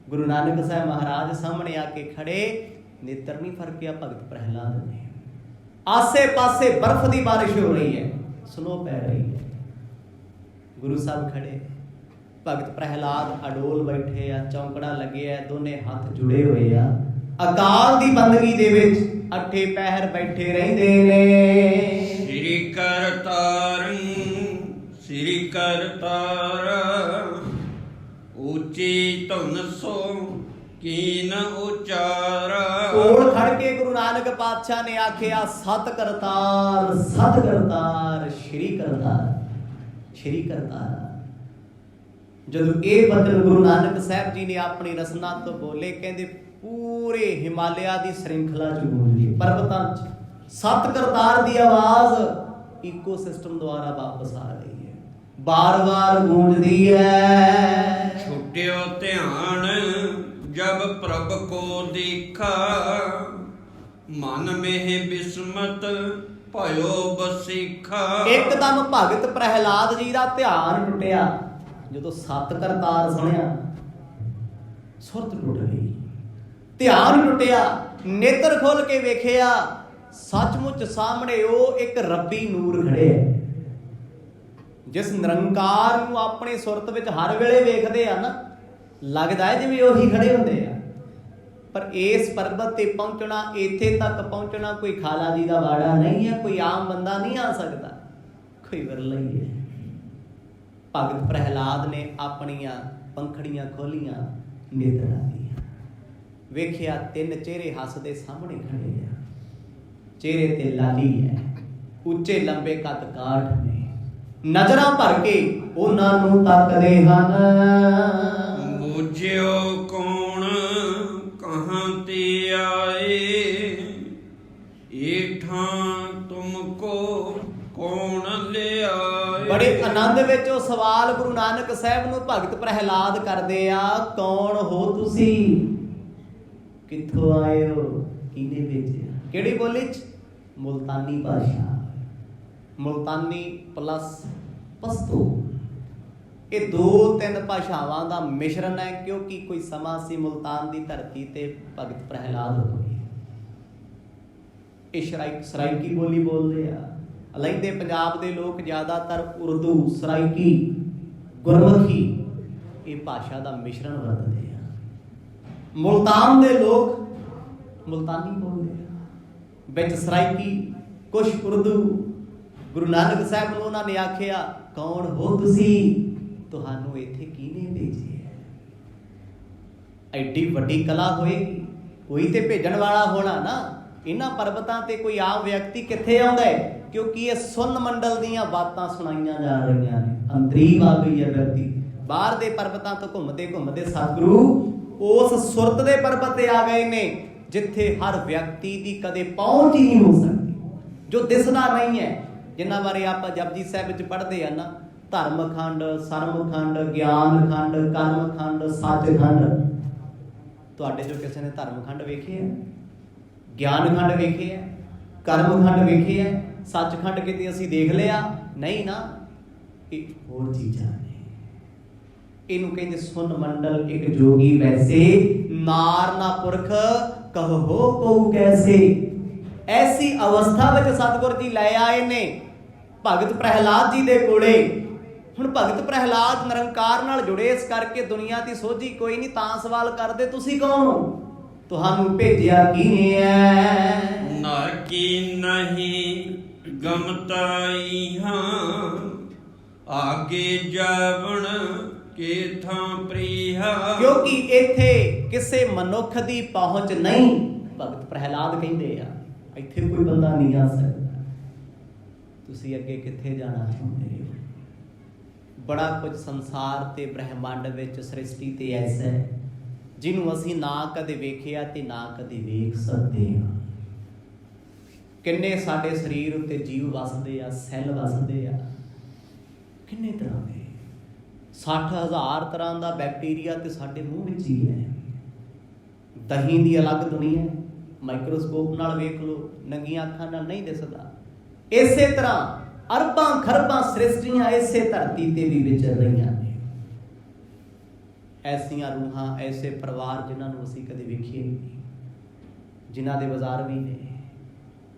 ਗੁਰੂ ਨਾਨਕ ਸਾਹਿਬ ਮਹਾਰਾਜ ਸਾਹਮਣੇ ਆ ਕੇ ਖੜੇ, ਨੇਤਰ ਨਹੀਂ ਫਰਕਿਆ ਭਗਤ ਪ੍ਰਹਿਲਾਦ ਨੇ। ਆਸੇ ਪਾਸੇ ਬਰਫ਼ ਦੀ ਬਾਰਿਸ਼ ਹੋ ਰਹੀ ਹੈ, ਸਨੋ ਪੈ ਰਹੀ ਹੈ, ਗੁਰੂ ਸਾਹਿਬ ਖੜੇ, ਭਗਤ ਪ੍ਰਹਿਲਾਦ ਅਡੋਲ ਬੈਠੇ ਆ, ਚੌਂਕੜਾ ਲੱਗਿਆ, ਦੋਨੇ ਹੱਥ ਜੁੜੇ ਹੋਏ ਆ, ਅਕਾਲ ਦੀ ਬੰਦਗੀ ਦੇ ਵਿੱਚ ਅੱਠੇ ਪਹਿਰ ਬੈਠੇ ਰਹਿੰਦੇ ਨੇ। ਸ੍ਰੀ ਕਰਤਾਰੰ ਸ੍ਰੀ ਕਰਤਾਰ, ਉੱਚੀ ਧੁਨ ਸੋ ਕੀਨ ਉਚਾਰਾ। ਕੋਲ ਖੜ ਕੇ ਗੁਰੂ ਨਾਨਕ ਪਾਤਸ਼ਾਹ ਨੇ ਆਖਿਆ, ਸਤ ਕਰਤਾਰ ਸਤ ਕਰਤਾਰ, ਸ਼੍ਰੀ ਕਰਤਾਰ ਸ਼੍ਰੀ ਕਰਤਾਰ। ਜਦੋਂ ਇਹ ਬਚਨ ਗੁਰੂ ਨਾਨਕ ਸਾਹਿਬ ਜੀ ਨੇ ਆਪਣੀ ਰਸਨਾ ਤੋਂ ਬੋਲੇ, ਕਹਿੰਦੇ ਪੂਰੇ ਹਿਮਾਲਿਆ ਦੀ ਸ਼੍ਰਿੰਖਲਾ ਚ ਗੂੰਜੀ, ਪਰਬਤਾਂ ਚ ਸਤ ਕਰਤਾਰ ਦੀ ਆਵਾਜ਼ ਇਕੋ ਸਿਸਟਮ ਦੁਆਰਾ ਵਾਪਸ ਆ ਰਹੀ ਹੈ, ਬਾਰ-ਬਾਰ ਗੂੰਜਦੀ ਹੈ। ਛੁਟਿਓ ਧਿਆਨ ਜਬ ਪ੍ਰਭ ਕੋ ਦੇਖਾ, ਮਨ ਮੇਹ ਬਿਸਮਤ ਭਇਓ ਬਸੀਖਾ। ਇੱਕਦਮ ਭਗਤ ਪ੍ਰਹਿਲਾਦ ਜੀ ਦਾ ਧਿਆਨ ਟੁੱਟਿਆ, ਜਦੋਂ ਸਤ ਕਰਤਾਰ ਸੁਣਿਆ, ਸੁਰਤ ਟੁੱਟ ਗਈ, ਧਿਆਨ ਟੁੱਟਿਆ, ਨੇਤਰ ਖੋਲ ਕੇ ਵੇਖਿਆ, ਸੱਚਮੁੱਚ ਸਾਹਮਣੇ ਉਹ ਇੱਕ ਰੱਬੀ ਨੂਰ ਖੜੇ ਹੈ, ਜਿਸ ਨਿਰੰਕਾਰ ਨੂੰ ਆਪਣੇ ਸੁਰਤ ਵਿੱਚ ਹਰ ਵੇਲੇ ਵੇਖਦੇ ਆ ਨਾ, ਲੱਗਦਾ ਹੈ ਜਿਵੇਂ ਉਹੀ ਖੜੇ ਹੁੰਦੇ ਆ। ਪਰ ਇਸ ਪਰਬਤ ਤੇ ਪਹੁੰਚਣਾ, ਇੱਥੇ ਤੱਕ ਪਹੁੰਚਣਾ ਕੋਈ ਖਾਲਾ ਜੀ ਦਾ ਵਾੜਾ ਨਹੀਂ ਹੈ, ਕੋਈ ਆਮ ਬੰਦਾ ਨਹੀਂ ਆ ਸਕਦਾ, ਕੋਈ ਵਿਰਲਾ ਹੀ ਹੈ। ਭਗਤ ਪ੍ਰਹਿਲਾਦ ਨੇ ਆਪਣੀਆਂ ਪੰਖੜੀਆਂ ਖੋਲੀਆਂ, ਨੇਤਰਾਂ ਦੀਆਂ, ਵੇਖਿਆ ਤਿੰਨ ਚਿਹਰੇ ਹੱਸਦੇ ਸਾਹਮਣੇ ਖੜੇ ਆ, ਚਿਹਰੇ ਤੇ ਲਾਲੀ ਹੈ, ਉੱਚੇ ਲੰਬੇ ਕੱਦ ਕਾਠ ਨੇ, ਨਜ਼ਰਾਂ ਭਰ ਕੇ ਉਹਨਾਂ ਨੂੰ ਤੱਕਦੇ ਹਨ। ਬੁਝਿਓ ਕੌਣ ਕਹਾਂ ਤੇ ਆਏ, ਏਠਾਂ ਤੁਮਕੋ ਕੌਣ ਲਿਆਏ। ਬੜੇ ਆਨੰਦ ਵਿੱਚ ਉਹ ਸਵਾਲ ਗੁਰੂ ਨਾਨਕ ਸਾਹਿਬ ਨੂੰ ਭਗਤ ਪ੍ਰਹਿਲਾਦ ਕਰਦੇ ਆ, ਕੌਣ ਹੋ ਤੁਸੀਂ, ਕਿੱਥੋਂ ਆਏ ਹੋ, ਕਿਹਨੇ ਭੇਜਿਆ। ਕਿਹੜੀ ਬੋਲੀ ਚ? ਮੁਲਤਾਨੀ ਭਾਸ਼ਾ, ਮੁਲਤਾਨੀ ਪਲੱਸ ਪਸ਼ਤੋ, ਇਹ 2-3 ਭਾਸ਼ਾਵਾਂ ਦਾ ਮਿਸ਼ਰਣ ਹੈ, ਕਿਉਂਕਿ ਕੋਈ ਸਮਾਂ ਸੀ ਮੁਲਤਾਨ ਦੀ ਧਰਤੀ ਤੇ ਭਗਤ ਪ੍ਰਹਿਲਾਦ ਹੋਏ। ਇਹ ਸਰਾਇਕੀ ਬੋਲੀ ਬੋਲਦੇ ਆ। ਲਹਿੰਦੇ ਪੰਜਾਬ ਦੇ ਲੋਕ ਜ਼ਿਆਦਾਤਰ ਉਰਦੂ, ਸਰਾਇਕੀ, ਗੁਰਮੁਖੀ ਇਹ ਭਾਸ਼ਾ ਦਾ ਮਿਸ਼ਰਣ ਵਰਤਦੇ ਆ। ਮੁਲਤਾਨ ਦੇ ਲੋਕ ਮੁਲਤਾਨੀ ਬੋਲਦੇ ਆ, ਵਿੱਚ ਸਰਾਇਕੀ, ਕੁਛ ਉਰਦੂ। ਗੁਰੂ ਨਾਨਕ ਸਾਹਿਬ ਨੂੰ ਉਹਨਾਂ ਨੇ ਆਖਿਆ, ਕੌਣ ਹੋ ਤੁਸੀਂ, ਤੁਹਾਨੂੰ ਇੱਥੇ ਕਿਹਨੇ ਭੇਜਿਆ। ਐਡੀ ਵੱਡੀ ਕਲਾ ਹੋਏਗੀ, ਕੋਈ ਤੇ ਭੇਜਣ ਵਾਲਾ ਹੋਣਾ ਨਾ। ਇਹਨਾਂ ਪਰਬਤਾਂ ਤੇ ਕੋਈ ਆਮ ਵਿਅਕਤੀ ਕਿੱਥੇ ਆਉਂਦਾ ਹੈ, ਕਿਉਂਕਿ ਇਹ ਸੁੰਨ ਮੰਡਲ ਦੀਆਂ ਬਾਤਾਂ ਸੁਣਾਈਆਂ ਜਾ ਰਹੀਆਂ ਨੇ। ਅੰਤਰੀਵ ਆ ਗਈ ਹੈ ਵਿਅਕਤੀ, ਬਾਹਰ ਦੇ ਪਰਬਤਾਂ ਤੋਂ ਘੁੰਮਦੇ ਘੁੰਮਦੇ ਸਤਿਗੁਰੂ ਉਸ ਸੁਰਤ ਦੇ ਪਰਬਤ ਤੇ ਆ ਗਏ ਨੇ, ਜਿੱਥੇ ਹਰ ਵਿਅਕਤੀ ਦੀ ਕਦੇ ਪਹੁੰਚ ਹੀ ਨਹੀਂ ਹੋ ਸਕਦੀ, ਜੋ ਦਿਸਦਾ ਨਹੀਂ ਹੈ। ਜਿਨ੍ਹਾਂ ਬਾਰੇ ਆਪਾਂ ਜਪਜੀ ਸਾਹਿਬ ਵਿੱਚ ਪੜ੍ਹਦੇ ਆ ਨਾ, ਧਰਮ ਖੰਡ, ਸਰਮ ਖੰਡ, ਗਿਆਨ ਖੰਡ, ਕਰਮ ਖੰਡ, ਸੱਚ ਖੰਡ। ਤੁਹਾਡੇ ਜੋ ਕਿਸੇ ਨੇ ਧਰਮ ਖੰਡ ਵੇਖੇ ਹੈ, ਗਿਆਨ ਖੰਡ ਵੇਖੇ ਹੈ, ਕਰਮ ਖੰਡ ਵੇਖੇ ਹੈ, ਸੱਚ ਖੰਡ ਕਿਤੇ ਅਸੀਂ ਦੇਖ ਲਿਆ ਨਹੀਂ ਨਾ। ਇਹ ਹੋਰ ਚੀਜ਼ਾਂ ਨੇ। ਇਹਨੂੰ ਕਹਿੰਦੇ ਸੁਨ ਮੰਡਲ ਇੱਕ ਜੋਗੀ ਵੈਸੇ, ਨਾਰ ਨਾ ਪੁਰਖ ਕਹੋ ਕਉ ਕੈਸੇ। ਐਸੀ ਅਵਸਥਾ ਵਿੱਚ ਸਤਿਗੁਰ ਜੀ ਲੈ ਆਏ ਨੇ ਭਗਤ ਪ੍ਰਹਿਲਾਦ ਜੀ ਦੇ ਕੋਲੇ। ਹੁਣ ਭਗਤ ਪ੍ਰਹਿਲਾਦ ਨਿਰੰਕਾਰ ਨਾਲ ਜੁੜੇ, ਇਸ ਕਰਕੇ ਦੁਨੀਆ ਦੀ ਸੋਝੀ ਕੋਈ ਨਹੀਂ। ਤਾਂ ਸਵਾਲ ਕਰਦੇ, ਤੁਸੀਂ ਕੌਣ ਹੋ, ਤੁਹਾਨੂੰ ਭੇਜਿਆ ਕਿਹਨੇ ਹੈ। ਨਰ ਕੀ ਨਹੀਂ ਗਮਤਾਈ ਹਾਂ, ਆਗੇ ਜਾਵਣ ਕੇ ਥਾਂ ਪ੍ਰੀਹਾ। ਕਿਉਂਕਿ ਇੱਥੇ ਕਿਸੇ ਮਨੁੱਖ ਦੀ ਪਹੁੰਚ ਨਹੀਂ। ਭਗਤ ਪ੍ਰਹਿਲਾਦ ਕਹਿੰਦੇ ਆ, ਇੱਥੇ ਕੋਈ ਬੰਦਾ ਨਹੀਂ ਆ ਸਕਦਾ, ਤੁਸੀਂ ਅੱਗੇ ਕਿੱਥੇ ਜਾਣਾ ਚਾਹੁੰਦੇ ਹੋ। ਬੜਾ ਕੁਝ ਸੰਸਾਰ ਤੇ ਬ੍ਰਹਿਮੰਡ ਵਿੱਚ, ਸ੍ਰਿਸ਼ਟੀ ਤੇ ਐਸਾ ਹੈ ਜਿਹਨੂੰ ਅਸੀਂ ਨਾ ਕਦੇ ਵੇਖਿਆ ਤੇ ਨਾ ਕਦੇ ਵੇਖ ਸਕਦੇ ਹਾਂ। ਕਿੰਨੇ ਸਾਡੇ ਸਰੀਰ ਉੱਤੇ ਜੀਵ ਵਸਦੇ ਆ, ਸੈੱਲ ਵਸਦੇ ਆ, ਕਿੰਨੇ ਤਰ੍ਹਾਂ ਦੇ 60,000 ਤਰ੍ਹਾਂ ਦਾ ਬੈਕਟੀਰੀਆ ਤੇ ਸਾਡੇ ਮੂੰਹ ਵਿੱਚ ਹੀ ਹੈ। ਦਹੀਂ ਦੀ ਅਲੱਗ ਦੁਨੀਆ, ਮਾਈਕਰੋਸਕੋਪ ਨਾਲ ਵੇਖ ਲਓ, ਨੰਗੀਆਂ ਅੱਖਾਂ ਨਾਲ ਨਹੀਂ ਦਿਸਦਾ। ਇਸੇ ਤਰ੍ਹਾਂ ਅਰਬਾਂ ਖਰਬਾਂ ਸ੍ਰਿਸ਼ਟੀਆਂ ਇਸੇ ਧਰਤੀ ਤੇ ਵੀ ਵਿਚਰ ਰਹੀਆਂ ਨੇ। ਐਸੀਆਂ ਰੂਹਾਂ, ਐਸੇ ਪਰਿਵਾਰ ਜਿਨ੍ਹਾਂ ਨੂੰ ਅਸੀਂ ਕਦੇ ਵੇਖੇ ਨਹੀਂ, ਜਿਨ੍ਹਾਂ ਦੇ ਬਾਜ਼ਾਰ ਵੀ ਨੇ,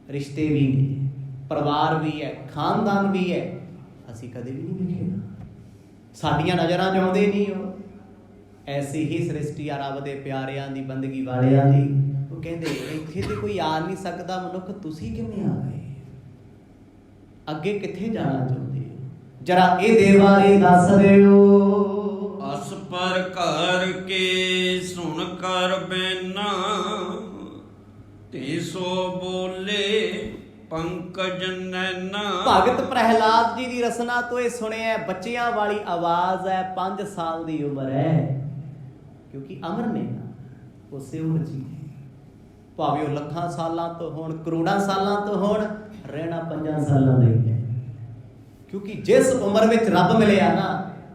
ਰਿਸ਼ਤੇ ਵੀ ਨੇ, ਪਰਿਵਾਰ ਵੀ ਹੈ, ਖਾਨਦਾਨ ਵੀ ਹੈ, ਅਸੀਂ ਕਦੇ ਵੀ ਨਹੀਂ ਵੇਖੇ। ਸਾਡੀਆਂ ਨਜ਼ਰਾਂ 'ਚ ਆਉਂਦੇ ਨਹੀਂ ਉਹ। ਐਸੀ ਹੀ ਸ੍ਰਿਸ਼ਟੀ ਆ ਰੱਬ ਦੇ ਪਿਆਰਿਆਂ ਦੀ, ਬੰਦਗੀ ਵਾਲਿਆਂ ਦੀ। ਉਹ ਕਹਿੰਦੇ ਇੱਥੇ ਤੇ ਕੋਈ ਆ ਨਹੀਂ ਸਕਦਾ ਮਨੁੱਖ, ਤੁਸੀਂ ਕਿਵੇਂ ਆ ਗਏ? ਅੱਗੇ ਕਿੱਥੇ ਜਾਣਾ ਚਾਹੁੰਦੇ ਹੋ? ਜਰਾ ਇਹਦੇ ਬਾਰੇ ਦੱਸ ਦਿਓ। ਅਸ ਪਰ ਘਰ ਕੇ ਸੁਣ ਕਰ ਬੈਨਾ, ਤੇ ਸੋ ਬੋਲੇ ਪੰਕਜ ਨੈਨਾ। ਭਗਤ ਪ੍ਰਹਿਲਾਦ ਜੀ ਦੀ ਰਸਨਾ ਤੋਂ ਇਹ ਸੁਣਿਆ, ਬੱਚਿਆਂ ਵਾਲੀ ਆਵਾਜ਼ ਹੈ, 5 ਸਾਲ ਦੀ ਉਮਰ ਹੈ, ਕਿਉਂਕਿ ਅਮਰ ਨੇ ਨਾ ਉਸੇ ਉਮਰ ਜੀ ਨੇ। ਭਾਵੇਂ ਉਹ ਲੱਖਾਂ ਸਾਲਾਂ ਤੋਂ ਹੋਣ, ਕਰੋੜਾਂ ਸਾਲਾਂ ਤੋਂ ਹੋਣ, ਰਹਿਣਾ 5 ਸਾਲਾਂ ਦਾ ਹੀ ਹੈ। ਕਿਉਂਕਿ ਜਿਸ ਉਮਰ ਵਿੱਚ ਰੱਬ ਮਿਲਿਆ ਨਾ,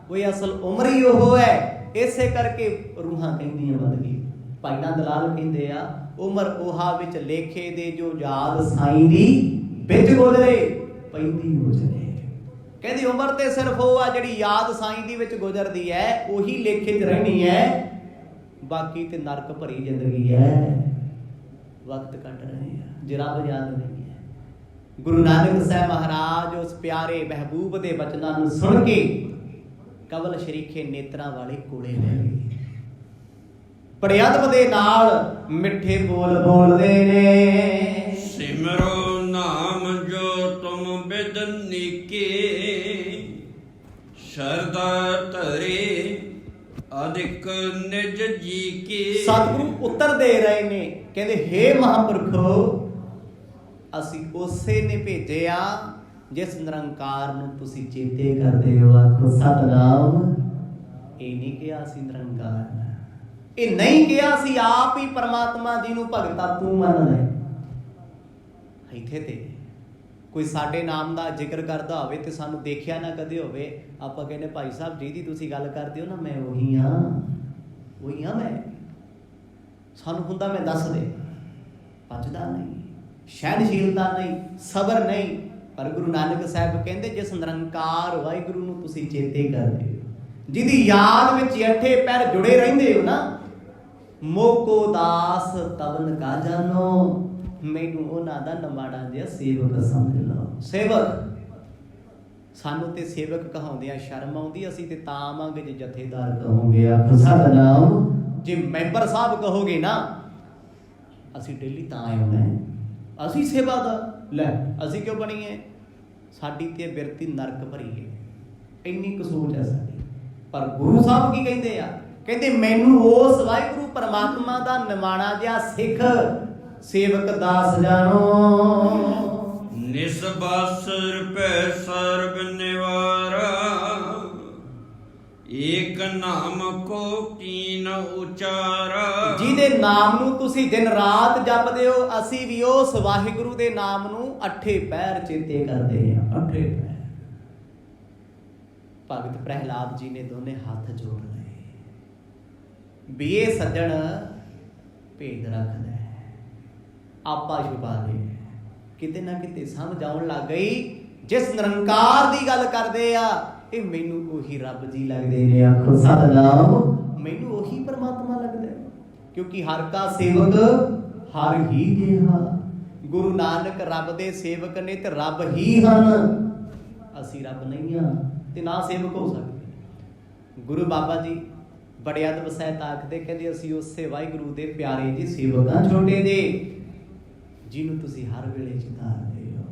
ਉਹ ਅਸਲ ਉਮਰ ਹੀ ਉਹ ਹੈ। ਇਸੇ ਕਰਕੇ ਰੂਹਾਂ ਕਹਿੰਦੀਆਂ ਬੰਦਗੀ। ਭਾਈ ਨੰਦ ਲਾਲ ਕਹਿੰਦੇ ਆ, ਉਮਰ ਉਹਾ ਵਿੱਚ ਲੇਖੇ ਦੇ, ਜੋ ਯਾਦ ਸਾਈਂ ਦੀ ਵਿੱਚ ਗੁਜ਼ਰੇ ਪੈਂਦੀ ਗੁਜ਼ਰੇ। ਕਹਿੰਦੀ ਉਮਰ ਤੇ ਸਿਰਫ ਉਹ ਆ ਜਿਹੜੀ ਯਾਦ ਸਾਈਂ ਦੀ ਵਿੱਚ ਗੁਜ਼ਰਦੀ ਹੈ, ਉਹੀ ਲੇਖੇ 'ਚ ਰਹਿਣੀ ਹੈ। ਬਾਕੀ ਤੇ ਨਰਕ ਭਰੀ ਜ਼ਿੰਦਗੀ ਹੈ, ਵਕਤ ਕੱਟ ਰਹੇ ਆ ਜੇ ਰੱਬ ਯਾਦ ਨਹੀਂ ਹੈ। ਗੁਰੂ ਨਾਨਕ ਸਾਹਿਬ ਮਹਾਰਾਜ ਉਸ ਪਿਆਰੇ ਮਹਿਬੂਬ ਦੇ ਬਚਨਾਂ ਨੂੰ ਸੁਣ ਕੇ ਕਵਲ ਸ਼ਰੀਖੇ ਨੇਤਰਾਂ ਵਾਲੇ ਕੋਲੇ ਲੈ ਗਏ। ਬੜੇ ਅਦਬ ਦੇ ਨਾਲ ਮਿੱਠੇ ਬੋਲ ਬੋਲਦੇ ਨੇ। ਸਿਮਰੋ ਨਾਮ ਜੋ ਤੁਮ ਬਿਦ ਨੀਕੇ, ਸ਼ਰਦਾ ਧਰੇ ਅਧਿਕ ਨਿਜ ਜੀ ਕੇ। ਸਤਿਗੁਰੂ ਉੱਤਰ ਦੇ ਰਹੇ ਨੇ, ਕਹਿੰਦੇ ਹੇ ਮਹਾਂਪੁਰਖੋ, ਅਸੀਂ ਉਸੇ ਨੇ ਭੇਜਿਆ ਜਿਸ ਨਿਰੰਕਾਰ ਨੂੰ ਤੁਸੀਂ ਚੇਤੇ ਕਰਦੇ ਹੋ। ਆਖੋ ਸਤਿਨਾਮ। ਇਹ ਨਹੀਂ ਕਿਹਾ ਅਸੀਂ ਨਿਰੰਕਾਰ, ਇਹ ਨਹੀਂ ਕਿਹਾ ਸੀ ਆਪ ਹੀ ਪਰਮਾਤਮਾ ਜੀ ਨੂੰ ਭਗਤਾ ਤੂੰ ਮੰਨ ਲੈ। ਇੱਥੇ ਤੇ ਕੋਈ ਸਾਡੇ ਨਾਮ ਦਾ ਜ਼ਿਕਰ ਕਰਦਾ ਹੋਵੇ ਤੇ ਸਾਨੂੰ ਦੇਖਿਆ ਨਾ ਕਦੇ ਹੋਵੇ, ਆਪਾਂ ਕਹਿੰਦੇ ਭਾਈ ਸਾਹਿਬ ਜਿਹਦੀ ਤੁਸੀਂ ਗੱਲ ਕਰਦੇ ਹੋ ਨਾ, ਮੈਂ ਉਹੀ ਹਾਂ, ਉਹੀ ਹਾਂ ਮੈਂ। ਸਾਨੂੰ ਹੁੰਦਾ ਮੈਂ ਦੱਸ ਦੇ, ਪਚਦਾ ਨਹੀਂ, ਸਹਿਣਸ਼ੀਲਤਾ ਨਹੀਂ, ਸਬਰ ਨਹੀਂ। ਪਰ ਗੁਰੂ ਨਾਨਕ ਸਾਹਿਬ ਕਹਿੰਦੇ ਜਿਸ ਨਿਰੰਕਾਰ ਵਾਹਿਗੁਰੂ ਨੂੰ ਤੁਸੀਂ ਚੇਤੇ ਕਰਦੇ ਹੋ, ਜਿਹਦੀ ਯਾਦ ਵਿੱਚ ਅੱਠੇ ਪੈਰ ਜੁੜੇ ਰਹਿੰਦੇ ਹੋ ਨਾ, ਮੋਕੋ ਦਾਸ ਤਵਨ ਕਾ ਜਾਨੋ, ਮੈਨੂੰ ਉਹਨਾਂ ਦਾ ਨਮਾੜਾ ਜਿਹਾ ਸੇਵਕ ਸਮਝ ਲਓ। ਸੇਵਕ, ਸਾਨੂੰ ਤੇ ਸੇਵਕ ਕਹਾਉਂਦਿਆਂ ਸ਼ਰਮ ਆਉਂਦੀ, ਅਸੀਂ ਤੇ ਤਾਂ ਆਵਾਂਗੇ ਜੇ ਜਥੇਦਾਰ ਕਹੋਗੇ। ਆਖੋ ਸਤਿਨਾਮ। ਜੇ ਮੈਂਬਰ ਸਾਹਿਬ ਕਹੋਗੇ ਨਾ, ਅਸੀਂ ਡੇਲੀ ਤਾਂ ਆਉਣਾ, ਅਸੀਂ ਸੇਵਾ ਦਾ ਲੈ, ਅਸੀਂ ਕਿਉਂ ਬਣੀਏ? ਸਾਡੀ ਤੇ ਬਿਰਤੀ ਨਰਕ ਭਰੀ ਹੈ, ਇੰਨੀ ਕੁ ਸੋਚ ਹੈ ਸਾਡੀ। ਪਰ ਗੁਰੂ ਸਾਹਿਬ ਕੀ ਕਹਿੰਦੇ ਆ? ਕਹਿੰਦੇ ਮੈਨੂੰ ਉਸ ਵਾਹਿਗੁਰੂ ਪਰਮਾਤਮਾ ਦਾ ਨਿਮਾਣਾ ਜਿਹਾ ਸਿੱਖ ਸੇਵਕ ਦਾਸ ਜਾਣੋ। ਨਿਸਬਸ ਰੁਪੈ ਸਰਬ ਨਿਵਾਰਾ, ਏਕ ਨਾਮ ਕੋ ਕੀਨ ਉਚਾਰਾ। ਜਿਹਦੇ ਨਾਮ ਨੂੰ ਤੁਸੀਂ ਦਿਨ ਰਾਤ ਜਪਦੇ ਹੋ, ਅਸੀਂ ਵੀ ਉਸ ਵਾਹਿਗੁਰੂ ਦੇ ਨਾਮ ਨੂੰ ਅੱਠੇ ਪੈਰ ਚੇਤੇ ਕਰਦੇ ਹਾਂ। ਅੱਠੇ ਪੈਰ। ਭਗਤ ਪ੍ਰਹਿਲਾਦ ਜੀ ਨੇ ਦੋਨੇ ਹੱਥ ਜੋੜ ਲਏ ਵੀ ਇਹ ਸੱਜਣ ਭੇਦ ਰੱਖਦਾ ਹੈ, ਆਪਾ ਛੁਪਾ ਦੇ। ਕਿਤੇ ਨਾ ਕਿਤੇ ਸਮਝ ਆਉਣ ਲੱਗ ਗਈ, ਜਿਸ ਨਿਰੰਕਾਰ ਦੀ ਗੱਲ ਕਰਦੇ ਆ, ਇਹ ਮੈਨੂੰ ਉਹੀ ਰੱਬ ਜੀ ਲੱਗਦੇ ਨੇ। ਆਖੋ ਸਤਿਨਾਮ। ਮੈਨੂੰ ਉਹੀ ਪਰਮਾਤਮਾ ਲੱਗਦਾ, ਕਿਉਂਕਿ ਹਰ ਕਾ ਸੇਵਕ ਹਰ ਹੀ ਜਿਹਾ। ਗੁਰੂ ਨਾਨਕ ਰੱਬ ਦੇ ਸੇਵਕ ਨੇ ਤੇ ਰੱਬ ਹੀ ਹਨ। ਅਸੀਂ ਰੱਬ ਨਹੀਂ ਹਾਂ ਤੇ ਨਾ ਸੇਵਕ ਹੋ ਸਕਦੇ। ਗੁਰੂ ਬਾਬਾ ਜੀ ਬੜੇ ਅਦਬ ਸਹਿਤ ਆਖਦੇ, ਕਹਿੰਦੇ ਅਸੀਂ ਉਸੇ ਵਾਹਿਗੁਰੂ ਦੇ ਪਿਆਰੇ ਜੀ ਸੇਵਕਾਂ ਛੋਟੇ ਦੇ, ਜਿਹਨੂੰ ਤੁਸੀਂ ਹਰ ਵੇਲੇ ਚਿਤਾਰਦੇ ਹੋ।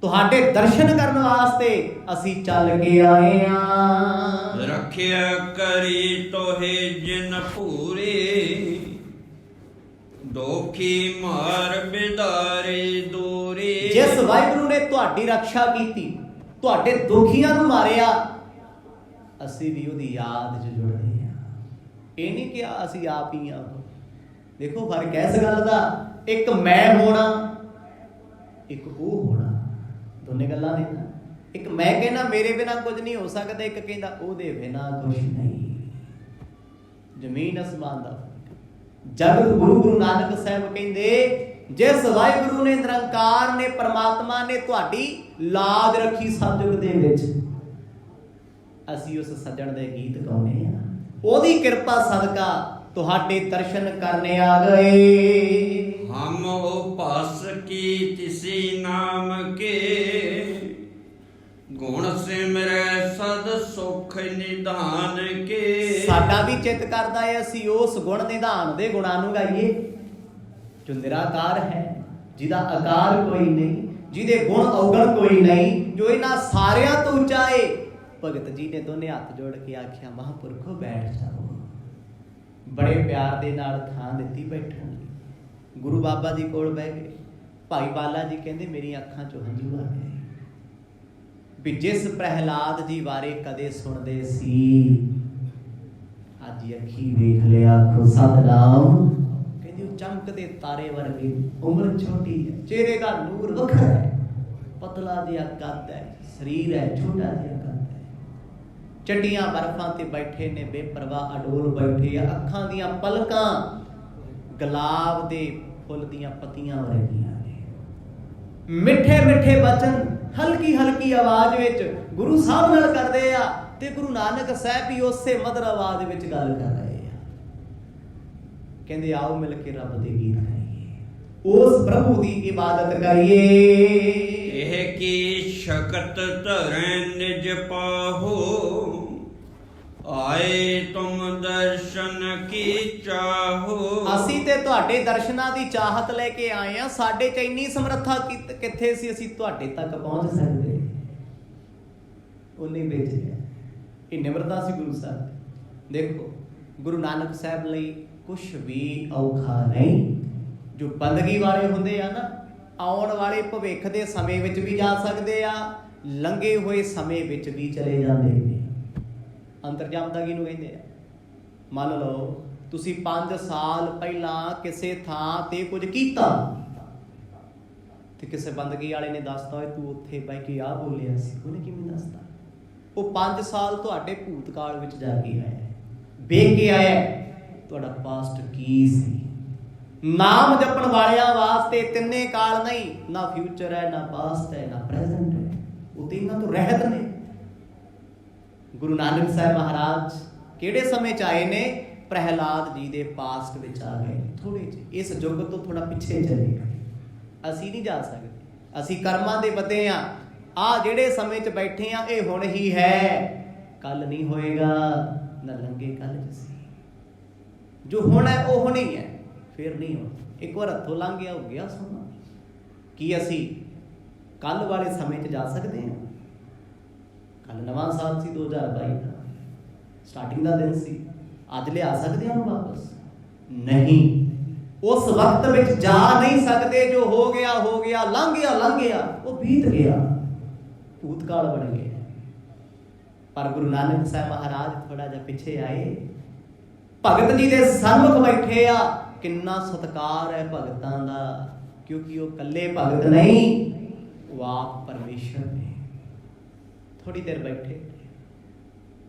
ਤੁਹਾਡੇ ਦਰਸ਼ਨ ਕਰਨ ਵਾਸਤੇ ਅਸੀਂ ਚੱਲ ਕੇ ਆਏ ਆਂ। ਰੱਖਿਆ ਕਰੀ ਤੋਹੇ ਜਿਨ ਭੂਰੇ, ਦੋਖੀ ਮਾਰ ਬਿਦਾਰੇ ਦੂਰੇ। ਜਿਸ ਵਾਹਿਗੁਰੂ ਨੇ ਤੁਹਾਡੀ ਰੱਖਿਆ ਕੀਤੀ, ਤੁਹਾਡੇ ਦੁਖੀਆਂ ਨੂੰ ਮਾਰਿਆ, ਅਸੀਂ ਵੀ ਉਹਦੀ ਯਾਦ 'ਚ ਜੁੜਦੇ ਹਾਂ। ਇਹ ਨਹੀਂ ਕਿਹਾ ਅਸੀਂ ਆਪ ਹੀ ਆ। ਦੇਖੋ ਫਰਕ ਹੈ ਇਸ ਗੱਲ ਦਾ, ਇੱਕ ਮੈਂ ਹੋਣਾ, ਇੱਕ ਉਹ ਹੋਣਾ, ਦੋਨੇ ਗੱਲਾਂ ਨੇ ਨਾ। ਇੱਕ ਮੈਂ ਕਹਿੰਦਾ ਮੇਰੇ ਬਿਨਾ ਕੁਝ ਨਹੀਂ ਹੋ ਸਕਦਾ, ਇੱਕ ਕਹਿੰਦਾ ਉਹਦੇ ਬਿਨਾ ਕੁਝ ਨਹੀਂ। ਜ਼ਮੀਨ ਅਸਮਾਨ ਦਾ ਜਗਤ ਗੁਰੂ ਗੁਰੂ ਨਾਨਕ ਸਾਹਿਬ ਕਹਿੰਦੇ ਜਿਸ ਵਾਹਿਗੁਰੂ ਨੇ ਨਿਰੰਕਾਰ ਨੇ ਪਰਮਾਤਮਾ ਨੇ ਤੁਹਾਡੀ ਲਾਜ ਰੱਖੀ ਸਤਿਯੁਗ ਦੇ ਵਿੱਚ, ਅਸੀਂ ਉਸ ਸੱਜਣ ਦੇ ਗੀਤ ਗਾਉਂਦੇ ਆ। ਉਹਦੀ ਕਿਰਪਾ ਸਦਕਾ ਤੁਹਾਡੇ ਦਰਸ਼ਨ ਕਰਨੇ ਆ ਗਏ। ਹਮ ਉਪਾਸ ਕੀ ਤਿਸੀ ਨਾਮ ਕੇ, ਗੁਣ ਸਿਮਰੈ ਸਦ ਸੁਖ ਨਿਧਾਨ ਕੇ। ਸਾਡਾ ਵੀ ਚਿੱਤ ਕਰਦਾ ਹੈ ਅਸੀਂ ਉਸ ਗੁਣ ਨਿਧਾਨ ਦੇ ਗੁਣਾਂ ਨੂੰ ਗਾਈਏ ਜੋ ਨਿਰਾਕਾਰ ਹੈ, ਜਿਹਦਾ ਆਕਾਰ ਕੋਈ ਨਹੀਂ, ਜਿਹਦੇ ਗੁਣ ਔਗਣ ਕੋਈ ਨਹੀਂ, ਜੋ ਇਹਨਾਂ ਸਾਰਿਆਂ ਤੋਂ ਉੱਚਾ ਏ। ਭਗਤ ਜੀ ਨੇ ਦੋਨੇ ਹੱਥ ਜੋੜ ਕੇ ਆਖਿਆ ਮਹਾਂਪੁਰਖੋ ਬੈਠ ਜਾਓ। ਬੜੇ ਪਿਆਰ ਦੇ ਨਾਲ ਥਾਂ ਦਿੱਤੀ ਬੈਠਣ ਲਈ। ਗੁਰੂ ਬਾਬਾ ਜੀ ਕੋਲ ਬਹਿ ਗਏ। ਭਾਈ ਬਾਲਾ ਜੀ ਕਹਿੰਦੇ ਮੇਰੀਆਂ ਅੱਖਾਂ ਚੋਂ ਹੰਝੂ ਆ ਗਏ ਵੀ ਜਿਸ ਪ੍ਰਹਿਲਾਦ ਜੀ ਬਾਰੇ ਕਦੇ ਸੁਣਦੇ ਸੀ, ਅੱਜ ਅੱਖੀ ਵੇਖ ਲਿਆ ਆਖੋ ਸਤਿਨਾਮ। ਕਹਿੰਦੀ ਉਹ ਚਮਕਦੇ ਤਾਰੇ ਵਰਗੇ, ਉਮਰ ਛੋਟੀ ਹੈ, ਚਿਹਰੇ ਦਾ ਨੂਰ ਵੱਖਰਾ ਹੈ, ਪਤਲਾ ਜਿਹਾ ਕੱਦ ਹੈ, ਸਰੀਰ ਹੈ ਛੋਟਾ ਜਿਹਾ ਕੱਦ ਹੈ, ਚੱਡੀਆਂ ਬਰਫਾਂ ਤੇ ਬੈਠੇ ਨੇ ਬੇਪਰਵਾਹ ਅਡੋਲ ਬੈਠੇ ਆ। ਅੱਖਾਂ ਦੀਆਂ ਪਲਕਾਂ ਗੁਲਾਬ ਦੇ ਫੁੱਲ ਦੀਆਂ ਪੱਤੀਆਂ ਵਰਗੀਆਂ ਨੇ। ਮਿੱਠੇ ਮਿੱਠੇ ਬਚਨ ਹਲਕੀ ਹਲਕੀ ਆਵਾਜ਼ ਵਿੱਚ ਗੁਰੂ ਸਾਹਿਬ ਨਾਲ ਕਰਦੇ ਆ, ਤੇ ਗੁਰੂ ਨਾਨਕ ਸਾਹਿਬ ਵੀ ਉਸੇ ਮਧੁਰ ਆਵਾਜ਼ ਵਿੱਚ ਗੱਲ ਕਰ ਰਹੇ ਆ। ਕਹਿੰਦੇ ਆਓ ਮਿਲ ਕੇ ਰੱਬ ਦੇ ਗੀਤ ਗਾਈਏ, ਉਸ ਪ੍ਰਭੂ ਦੀ ਇਬਾਦਤ ਕਰੀਏ। ਇਹ ਕੀ ਸ਼ਕਤ ਧਰੈ ਨਿਜ ਪਾਹੋ, ਆਏ ਤੁਮ ਦਰਸ਼ਨ ਕੀ ਚਾਹੋ। ਅਸੀਂ ਤੇ ਤੁਹਾਡੇ ਦਰਸ਼ਨਾਂ ਦੀ ਚਾਹਤ ਲੈ ਕੇ ਆਏ ਆ। ਸਾਡੇ ਚ ਇੰਨੀ ਸਮਰੱਥਾ ਕਿੱਥੇ ਸੀ ਅਸੀਂ ਤੁਹਾਡੇ ਤੱਕ ਪਹੁੰਚ ਸਕਦੇ। ਉਹਨੇ ਵੇਚਿਆ ਇਹ ਨਿਮਰਤਾ ਸੀ ਗੁਰੂ ਸਾਹਿਬ। ਦੇਖੋ ਗੁਰੂ ਨਾਨਕ ਸਾਹਿਬ ਲਈ ਕੁਝ ਵੀ ਔਖਾ ਨਹੀਂ। ਜੋ ਬੰਦਗੀ ਵਾਲੇ ਹੁੰਦੇ ਆ ਨਾ, ਆਉਣ ਵਾਲੇ ਭਵਿੱਖ ਦੇ ਸਮੇਂ ਵਿੱਚ ਵੀ ਜਾ ਸਕਦੇ ਆ, ਲੰਘੇ ਹੋਏ ਸਮੇਂ ਵਿੱਚ ਵੀ ਚਲੇ ਜਾਂਦੇ ਨੇ। ਅੰਤਰਜਾਮਤਾ ਕਿਹਨੂੰ ਕਹਿੰਦੇ ਆ? ਮੰਨ ਲਓ ਤੁਸੀਂ 5 ਸਾਲ ਪਹਿਲਾਂ ਕਿਸੇ ਥਾਂ ਤੇ ਕੁਝ ਕੀਤਾ ਤੇ ਕਿਸੇ ਬੰਦਗੀ ਵਾਲੇ ਨੇ ਦੱਸਤਾ ਹੋਏ ਤੂੰ ਉੱਥੇ ਬਹਿ ਕੇ ਆ ਬੋਲਿਆ ਸੀ, ਉਹਨੇ ਕਿਵੇਂ ਦੱਸਤਾ? ਉਹ 5 ਸਾਲ ਤੁਹਾਡੇ ਭੂਤਕਾਲ ਵਿੱਚ ਜਾ ਕੇ ਆਇਆ, ਵੇਖ ਕੇ ਆਇਆ ਤੁਹਾਡਾ ਪਾਸਟ ਕੀ ਸੀ। ਨਾਮ ਜਪਣ ਵਾਲਿਆਂ ਵਾਸਤੇ ਤਿੰਨੇ ਕਾਲ ਨਹੀਂ, ਨਾ ਫਿਊਚਰ ਹੈ, ਨਾ ਪਾਸਟ ਹੈ, ਨਾ ਪ੍ਰੈਜ਼ੈਂਟ ਹੈ, ਉਹ ਤਿੰਨਾਂ ਤੋਂ ਰਹਿਤ ਨੇ। ਗੁਰੂ ਨਾਨਕ ਸਾਹਿਬ ਮਹਾਰਾਜ ਕਿਹੜੇ ਸਮੇਂ ਚ ਆਏ ਨੇ? ਪ੍ਰਹਿਲਾਦ ਜੀ ਦੇ ਪਾਸਟ ਵਿੱਚ ਆ ਗਏ ਥੋੜੇ ਜਿਹੇ, ਇਸ ਯੁੱਗ ਤੋਂ ਥੋੜਾ ਪਿੱਛੇ ਚਲੇ ਗਏ। ਅਸੀਂ ਨਹੀਂ ਜਾ ਸਕਦੇ, ਅਸੀਂ ਕਰਮਾਂ ਦੇ ਬੱਧੇ ਆ। ਆ ਜਿਹੜੇ ਸਮੇਂ ਚ ਬੈਠੇ ਆ ਇਹ ਹੁਣ ਹੀ ਹੈ, ਕੱਲ ਨਹੀਂ ਹੋਏਗਾ, ਨਾ ਲੰਘੇ ਕੱਲ ਚ ਸੀ। ਜੋ ਹੁਣ ਹੈ ਉਹ ਹੁਣ ਹੀ ਹੈ, ਫਿਰ ਨਹੀਂ ਹੋਣਾ। ਇੱਕ ਵਾਰ ਹੱਥੋਂ ਲੰਘ ਗਿਆ ਹੋ ਗਿਆ ਸੋਨਾ। ਕੀ ਅਸੀਂ ਕੱਲ ਵਾਲੇ ਸਮੇਂ 'ਚ ਜਾ ਸਕਦੇ ਹਾਂ? ਕੱਲ ਨਵਾਂ ਸਾਲ ਸੀ 2022 ਦਾ, ਸਟਾਰਟਿੰਗ ਦਾ ਦਿਨ ਸੀ, ਅੱਜ ਲਿਆ ਸਕਦੇ ਹਾਂ ਉਹਨੂੰ ਵਾਪਸ? ਨਹੀਂ, ਉਸ ਵਕਤ ਵਿੱਚ ਜਾ ਨਹੀਂ ਸਕਦੇ। ਜੋ ਹੋ ਗਿਆ ਹੋ ਗਿਆ, ਲੰਘ ਗਿਆ, ਉਹ ਬੀਤ ਗਿਆ, ਭੂਤਕਾਲ ਬਣ ਗਿਆ। ਪਰ ਗੁਰੂ ਨਾਨਕ ਸਾਹਿਬ ਮਹਾਰਾਜ ਥੋੜਾ ਜਿਹਾ ਪਿੱਛੇ ਆਏ, ਭਗਤ ਜੀ ਦੇ ਸਨਮੁਖ ਬੈਠੇ ਆ। ਕਿੰਨਾ ਸਤਿਕਾਰ ਹੈ ਭਗਤਾਂ ਦਾ, ਕਿਉਂਕਿ ਉਹ ਇਕੱਲੇ ਭਗਤ ਨਹੀਂ, ਉਹ ਆਪ ਪਰਮੇਸ਼ਰ ਨੇ। ਥੋੜੀ ਦੇਰ ਬੈਠੇ,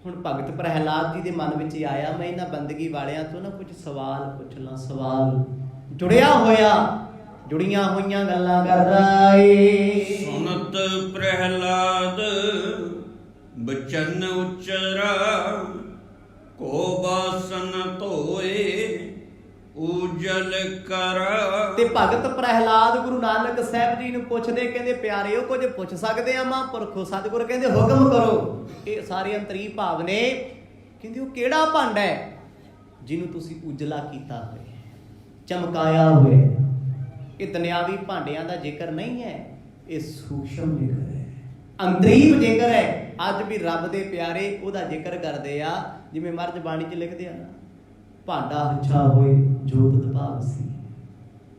ਹੁਣ ਭਗਤ ਪ੍ਰਹਿਲਾਦ ਜੀ ਦੇ ਮਨ ਵਿੱਚ ਹੀ ਆਇਆ ਮੈਂ ਇਹਨਾਂ ਬੰਦਗੀ ਵਾਲਿਆਂ ਤੋਂ ਨਾ ਕੁਝ ਸਵਾਲ ਪੁੱਛ ਲਾਂ। ਸਵਾਲ ਜੁੜੀਆਂ ਹੋਈਆਂ ਗੱਲਾਂ ਕਰਦਾ ਏ। ਸੁਨਤ ਪ੍ਰਹਿਲਾਦ ਬਚਨ ਉਚਰਾ, ਕੋ ਬਾਸਨ ਧੋਏ ਉਜਲ ਕਰ। ਤੇ ਭਗਤ ਪ੍ਰਹਿਲਾਦ ਗੁਰੂ ਨਾਨਕ ਸਾਹਿਬ ਜੀ ਨੂੰ ਪੁੱਛਦੇ, ਕਹਿੰਦੇ ਪਿਆਰਿਓ ਕੁਝ ਪੁੱਛ ਸਕਦੇ ਆ ਮਹਾਂਪੁਰਖੋ? ਸਤਿਗੁਰ ਕਹਿੰਦੇ ਹੁਕਮ ਕਰੋ। ਇਹ ਸਾਰੇ ਅੰਤਰੀ ਭਾਵ ਨੇ। ਕਹਿੰਦੇ ਉਹ ਕਿਹੜਾ ਭਾਂਡਾ ਹੈ ਜਿਹਨੂੰ ਤੁਸੀਂ ਉਜਲਾ ਕੀਤਾ ਹੋਇਆ, ਚਮਕਾਇਆ ਹੋਇਆ? ਇਹ ਦੁਨਿਆਵੀ ਭਾਂਡਿਆਂ ਦਾ ਜ਼ਿਕਰ ਨਹੀਂ ਹੈ, ਇਹ ਸੂਖਸ਼ਮ ਜ਼ਿਕਰ ਹੈ, ਅੰਤਰੀਵ ਜ਼ਿਕਰ ਹੈ। ਅੱਜ ਵੀ ਰੱਬ ਦੇ ਪਿਆਰੇ ਉਹਦਾ ਜ਼ਿਕਰ ਕਰਦੇ ਆ, ਜਿਵੇਂ ਮਰਜ ਬਾਣੀ 'ਚ ਲਿਖਦੇ ਆ ਨਾ, ਭਾਂਡਾ ਹੱਛਾ ਹੋਏ ਜੋ ਤੁਧ ਭਾਵ ਸੀ।